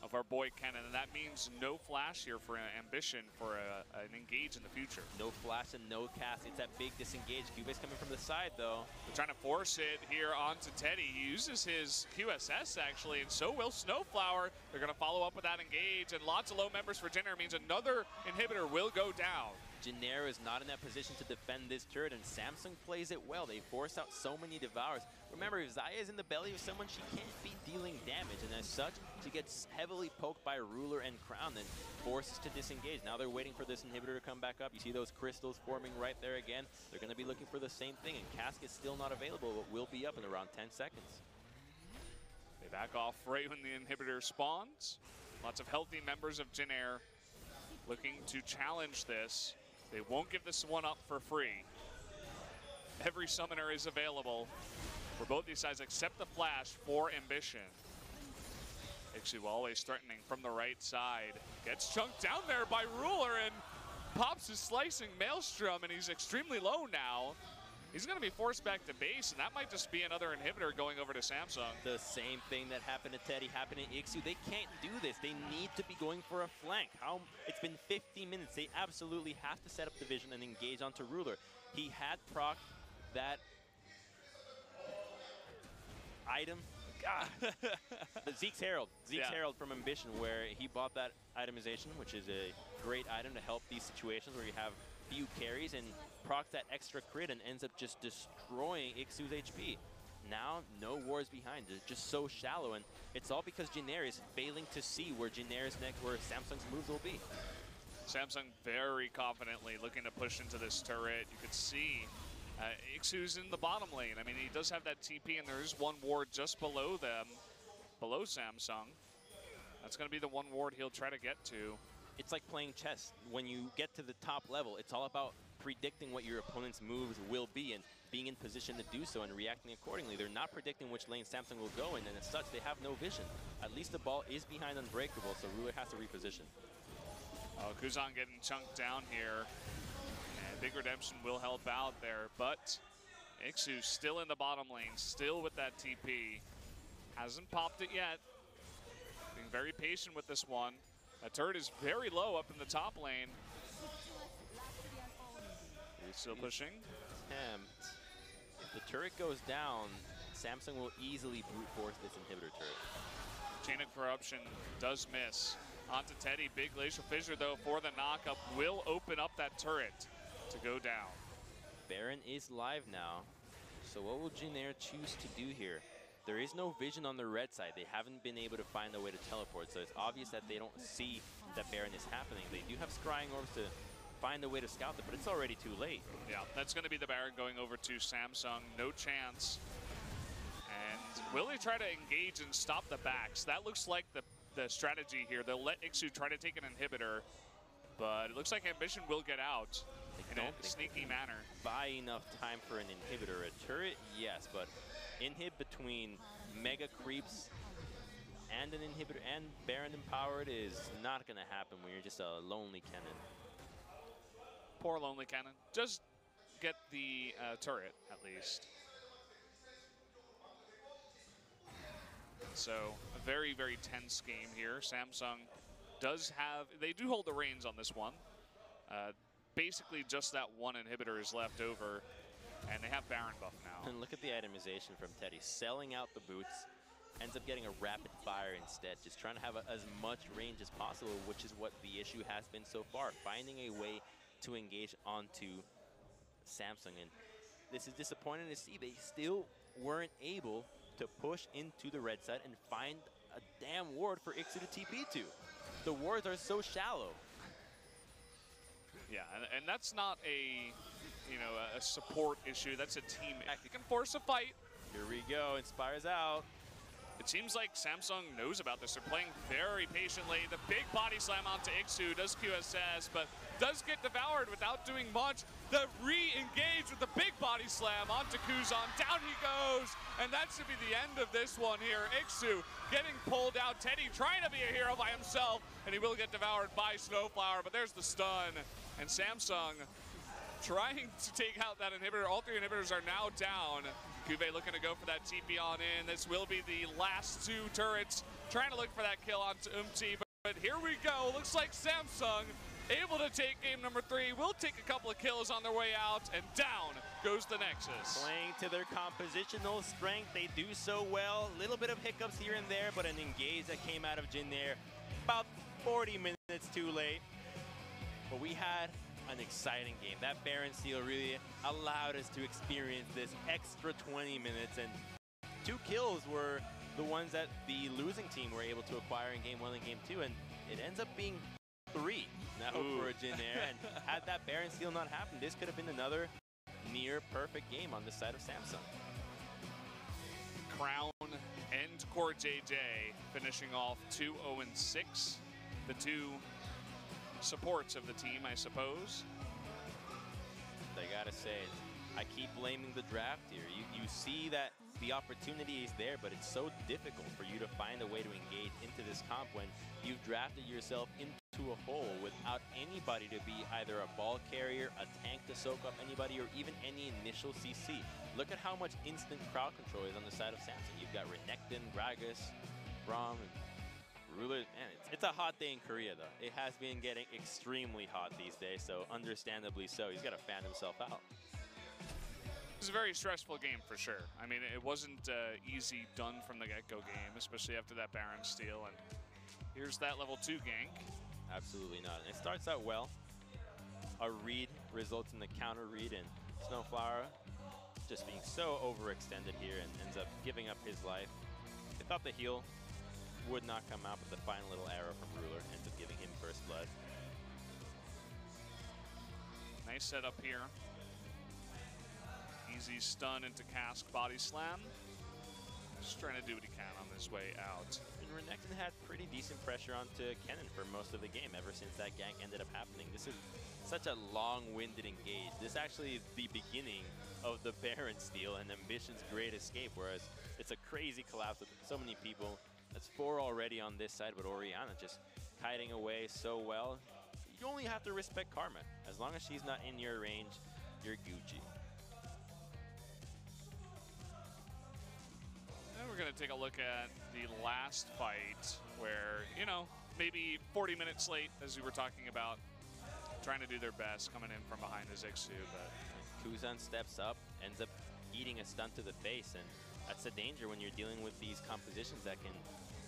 of our boy Kennen, and that means no flash here for Ambition for an engage in the future. No flash and no cast. It's that big disengage. Cubase coming from the side, though. They're trying to force it here onto Teddy. He uses his QSS, actually, and so will Snowflower. They're going to follow up with that engage, and lots of low members for Jenner means another inhibitor will go down. Jennero is not in that position to defend this turret, and Samsung plays it well. They force out so many Devours. Remember, if Xayah is in the belly of someone, she can't be dealing damage, and as such, she gets heavily poked by Ruler and Crown, then forces to disengage. Now they're waiting for this inhibitor to come back up. You see those crystals forming right there again. They're going to be looking for the same thing, and Cask is still not available, but will be up in around 10 seconds. They back off right when the inhibitor spawns. Lots of healthy members of Jin Air looking to challenge this. They won't give this one up for free. Every summoner is available for both these sides except the flash for Ambition. Ixu always threatening from the right side. Gets chunked down there by Ruler and pops his slicing Maelstrom, and he's extremely low now. He's going to be forced back to base, and that might just be another inhibitor going over to Samsung. The same thing that happened to Teddy happened to Ixu. They can't do this. They need to be going for a flank. It's been 15 minutes. They absolutely have to set up the vision and engage onto Ruler. He had proc that item. The Zeke's Herald. Herald from Ambition, where he bought that itemization, which is a great item to help these situations where you have few carries, and procs that extra crit and ends up just destroying Ixu's HP. Now, no wars behind. They're just so shallow, and it's all because Jin Air is failing to see where where Samsung's moves will be. Samsung very confidently looking to push into this turret. You could see Ixu's in the bottom lane. I mean, he does have that TP, and there's one ward just below them, below Samsung. That's going to be the one ward he'll try to get to. It's like playing chess. When you get to the top level, it's all about predicting what your opponent's moves will be and being in position to do so and reacting accordingly. They're not predicting which lane Samsung will go in, and as such, they have no vision. At least the ball is behind Unbreakable, so Ruler has to reposition. Oh, Kuzan getting chunked down here. And Big Redemption will help out there, but Ixu still in the bottom lane, still with that TP. Hasn't popped it yet. Being very patient with this one. That turret is very low up in the top lane. He's still pushing. If the turret goes down, Samsung will easily brute force this inhibitor turret. Chain of Corruption does miss. Onto Teddy. Big Glacial Fissure, though, for the knockup will open up that turret to go down. Baron is live now. So what will Jin Air choose to do here? There is no vision on the red side. They haven't been able to find a way to teleport, so it's obvious that they don't see that Baron is happening. They do have Scrying Orbs to find a way to scout it, but it's already too late. Yeah, that's going to be the Baron going over to Samsung. No chance. And will they try to engage and stop the backs? That looks like the strategy here. They'll let Ixu try to take an inhibitor, but it looks like Ambition will get out in a sneaky manner. Buy enough time for an inhibitor. A turret, yes, but inhib between mega creeps and an inhibitor and Baron empowered is not going to happen when you're just a lonely cannon. Poor lonely cannon. Just get the turret, at least. So, a very, very tense game here. Samsung does have... They do hold the reins on this one. Basically, just that one inhibitor is left over, and they have Baron buff now. And look at the itemization from Teddy. Selling out the boots, ends up getting a rapid fire instead, just trying to have as much range as possible, which is what the issue has been so far, finding a way to engage onto Samsung. And this is disappointing to see. They still weren't able to push into the red side and find a damn ward for Ixu to TP to. The wards are so shallow. Yeah, and that's not a, a support issue. That's a team. You can force a fight. Here we go. Inspires out. It seems like Samsung knows about this. They're playing very patiently. The big body slam onto Ixu does QSS, but does get devoured without doing much. The re-engage with the big body slam onto Kuzan. Down he goes, and that should be the end of this one here. Ixu getting pulled out. Teddy trying to be a hero by himself, and he will get devoured by Snowflower, but there's the stun. And Samsung trying to take out that inhibitor. All three inhibitors are now down. Cuvée looking to go for that TP on in. This will be the last two turrets. Trying to look for that kill onto Umti, but here we go. Looks like Samsung able to take game number 3. Will take a couple of kills on their way out, and down goes the Nexus. Playing to their compositional strength, they do so well. A little bit of hiccups here and there, but an engage that came out of Jin there about 40 minutes too late. But we had an exciting game. That Baron Seal really allowed us to experience this extra 20 minutes, and 2 kills were the ones that the losing team were able to acquire in game 1 and game 2, and it ends up being 3 now for Jin there. And had that Baron Seal not happened, this could have been another near perfect game on the side of Samsung. Crown and Core JJ finishing off 2-0-6. The 2 supports of the team, I suppose. I gotta say, I keep blaming the draft here. You see that the opportunity is there, but it's so difficult for you to find a way to engage into this comp when you've drafted yourself into a hole without anybody to be either a ball carrier, a tank to soak up anybody, or even any initial CC. Look at how much instant crowd control is on the side of Samsung. You've got Renekton, Gragas, Braum, and Ruler. Man, it's a hot day in Korea, though. It has been getting extremely hot these days, so understandably so. He's got to fan himself out. It was a very stressful game for sure. I mean, it wasn't easy done from the get-go game, especially after that Baron steal. And here's that level 2 gank. Absolutely not. And it starts out well. A read results in the counter read, and Snowflower just being so overextended here and ends up giving up his life. I thought the heal would not come out, but the final little arrow from Ruler ends up giving him first blood. Nice setup here. Easy stun into Cask body slam. Just trying to do what he can on his way out. And Renekton had pretty decent pressure onto Kennen for most of the game ever since that gank ended up happening. This is such a long-winded engage. This actually is the beginning of the Baron steal and Ambition's great escape, whereas it's a crazy collapse with so many people. That's 4 already on this side, but Orianna just kiting away so well. You only have to respect Karma. As long as she's not in your range, you're Gucci. And we're going to take a look at the last fight where, maybe 40 minutes late, as we were talking about, trying to do their best, coming in from behind his Ixu, but Kuzan steps up, ends up eating a stun to the face, and that's the danger when you're dealing with these compositions that can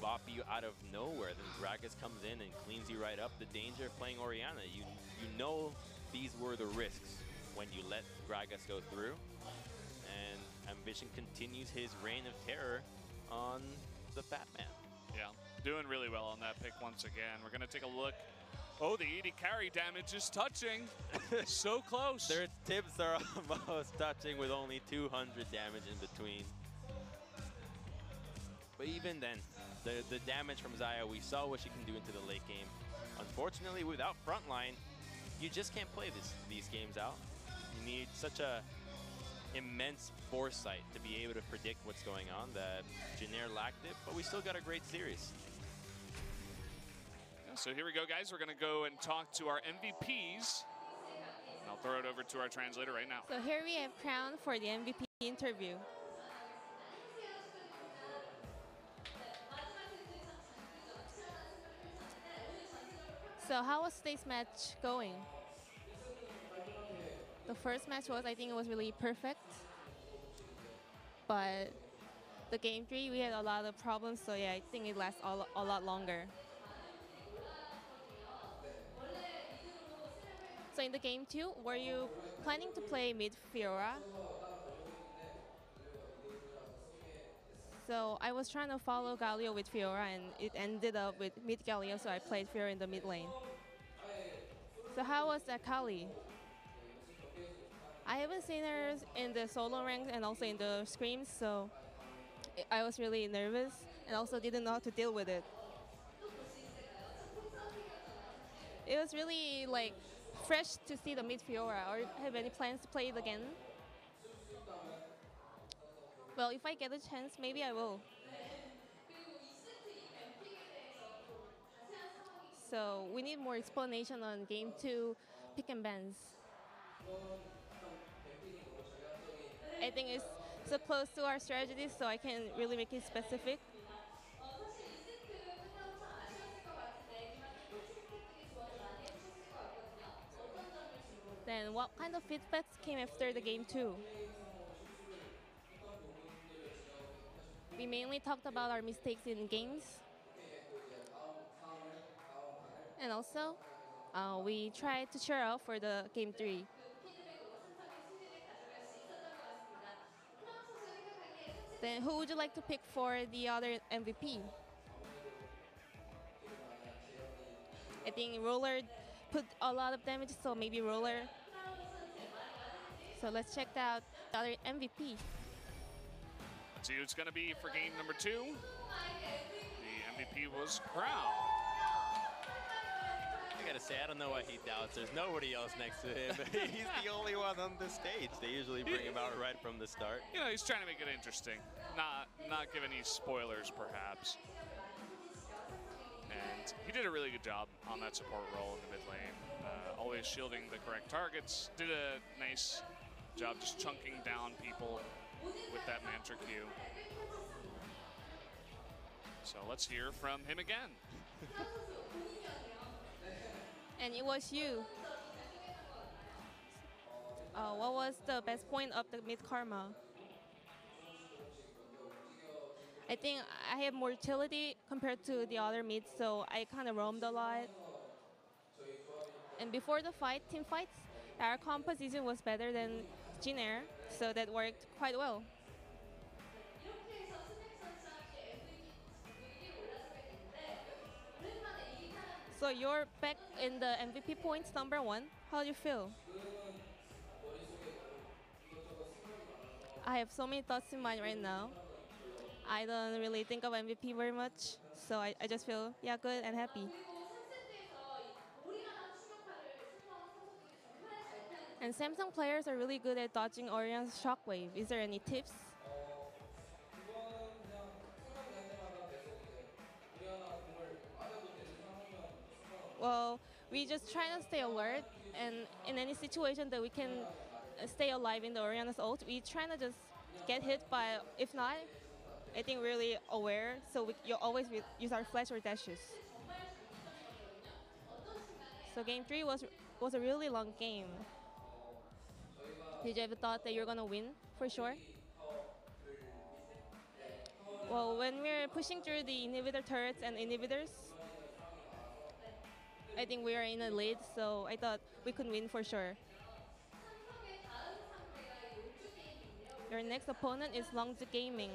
bop you out of nowhere. Then Gragas comes in and cleans you right up. The danger of playing Orianna, you know these were the risks when you let Gragas go through. And Ambition continues his reign of terror on the Batman. Yeah, doing really well on that pick once again. We're going to take a look. Oh, the 80 carry damage is touching. So close. Their tips are almost touching with only 200 damage in between. But even then, the damage from Xayah, we saw what she can do into the late game. Unfortunately, without frontline, you just can't play these games out. You need such a immense foresight to be able to predict what's going on that Jinair lacked it, but we still got a great series. Yeah, so here we go, guys. We're going to go and talk to our MVPs. And I'll throw it over to our translator right now. So here we have Crown for the MVP interview. So how was today's match going? The first match was, I think it was really perfect. But the game 3, we had a lot of problems, so yeah, I think it lasts a lot longer. So in the game 2, were you planning to play mid Fiora? So I was trying to follow Galio with Fiora, and it ended up with mid Galio, so I played Fiora in the mid lane. So how was that Kali? I haven't seen her in the solo ranks and also in the scrims, so I was really nervous and also didn't know how to deal with it. It was really like fresh to see the mid Fiora. Or have any plans to play it again? Well, if I get a chance, maybe I will. So we need more explanation on game 2 pick and bans. I think it's so close to our strategy, so I can't really make it specific. Then what kind of feedbacks came after the game 2? We mainly talked about our mistakes in games. And also, we tried to cheer up for the game 3. Then who would you like to pick for the other MVP? I think Roller put a lot of damage, so maybe Roller. So let's check out the other MVP. Let's see who it's going to be for game number 2. The MVP was Crown. I gotta say, I don't know why he doubts. There's nobody else next to him. He's the only one on the stage. They usually bring him out right from the start. You know, he's trying to make it interesting. Not give any spoilers, perhaps. And he did a really good job on that support role in the mid lane. Always shielding the correct targets. Did a nice job just chunking down people with that mantra Q. So let's hear from him again. And it was you. What was the best point of the mid Karma? I think I have more utility compared to the other mids, so I kind of roamed a lot. And before the fight, team fights, our composition was better than Jin Air, so that worked quite well. So you're back in the MVP points number 1. How do you feel? I have so many thoughts in mind right now. I don't really think of MVP very much, so I just feel, yeah, good and happy. And Samsung players are really good at dodging Orion's shockwave. Is there any tips? Well, we just try to stay alert, and in any situation that we can stay alive in the Orion's ult, we try to just get hit, but if not, I think we're really aware, so you always use our flash or dashes. So game 3 was a really long game. Did you ever thought that you're gonna win for sure? Well, when we're pushing through the inhibitor turrets and inhibitors, I think we are in a lead, so I thought we could win for sure. Your next opponent is Longzu Gaming.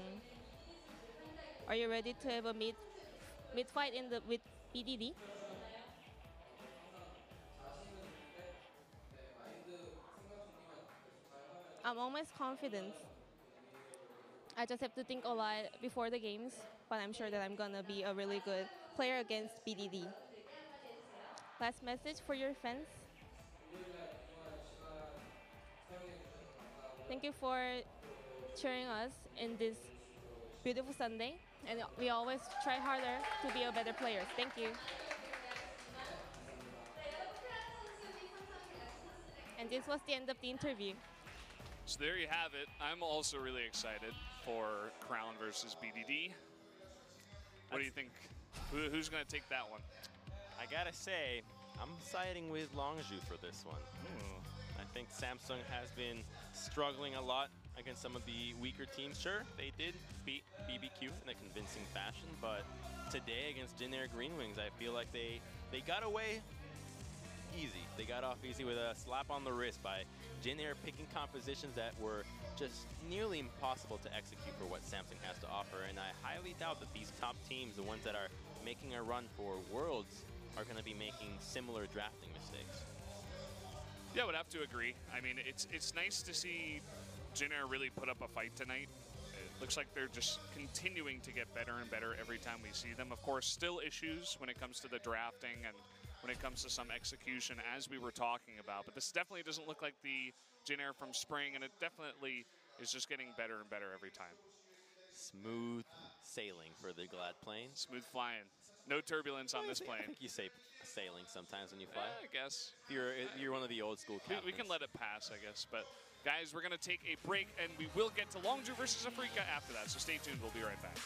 Are you ready to have a mid fight with BDD? I'm almost confident. I just have to think a lot before the games, but I'm sure that I'm gonna be a really good player against BDD. Last message for your fans. Thank you for cheering us in this beautiful Sunday, and we always try harder to be a better players. Thank you. And this was the end of the interview. So there you have it. I'm also really excited for Crown versus BDD. What do you think? Who's going to take that one? I gotta say, I'm siding with Longzhu for this one. Ooh. I think Samsung has been struggling a lot against some of the weaker teams. Sure, they did beat BBQ in a convincing fashion, but today against Jin Air Green Wings, I feel like they got away easy. They got off easy with a slap on the wrist by Jin Air picking compositions that were just nearly impossible to execute for what Samsung has to offer. And I highly doubt that these top teams, the ones that are making a run for Worlds, are going to be making similar drafting mistakes. Yeah, I would have to agree. I mean, it's nice to see Jin Air really put up a fight tonight. It looks like they're just continuing to get better and better every time we see them. Of course, still issues when it comes to the drafting and when it comes to some execution, as we were talking about. But this definitely doesn't look like the Jin Air from spring, and it definitely is just getting better and better every time. Smooth sailing for the Glad plane. Smooth flying. No turbulence on this plane. I think you say sailing sometimes when you fly. I guess. You're one of the old school captains. We can let it pass, I guess. But guys, we're going to take a break, and we will get to Longju versus Afrika after that. So stay tuned. We'll be right back.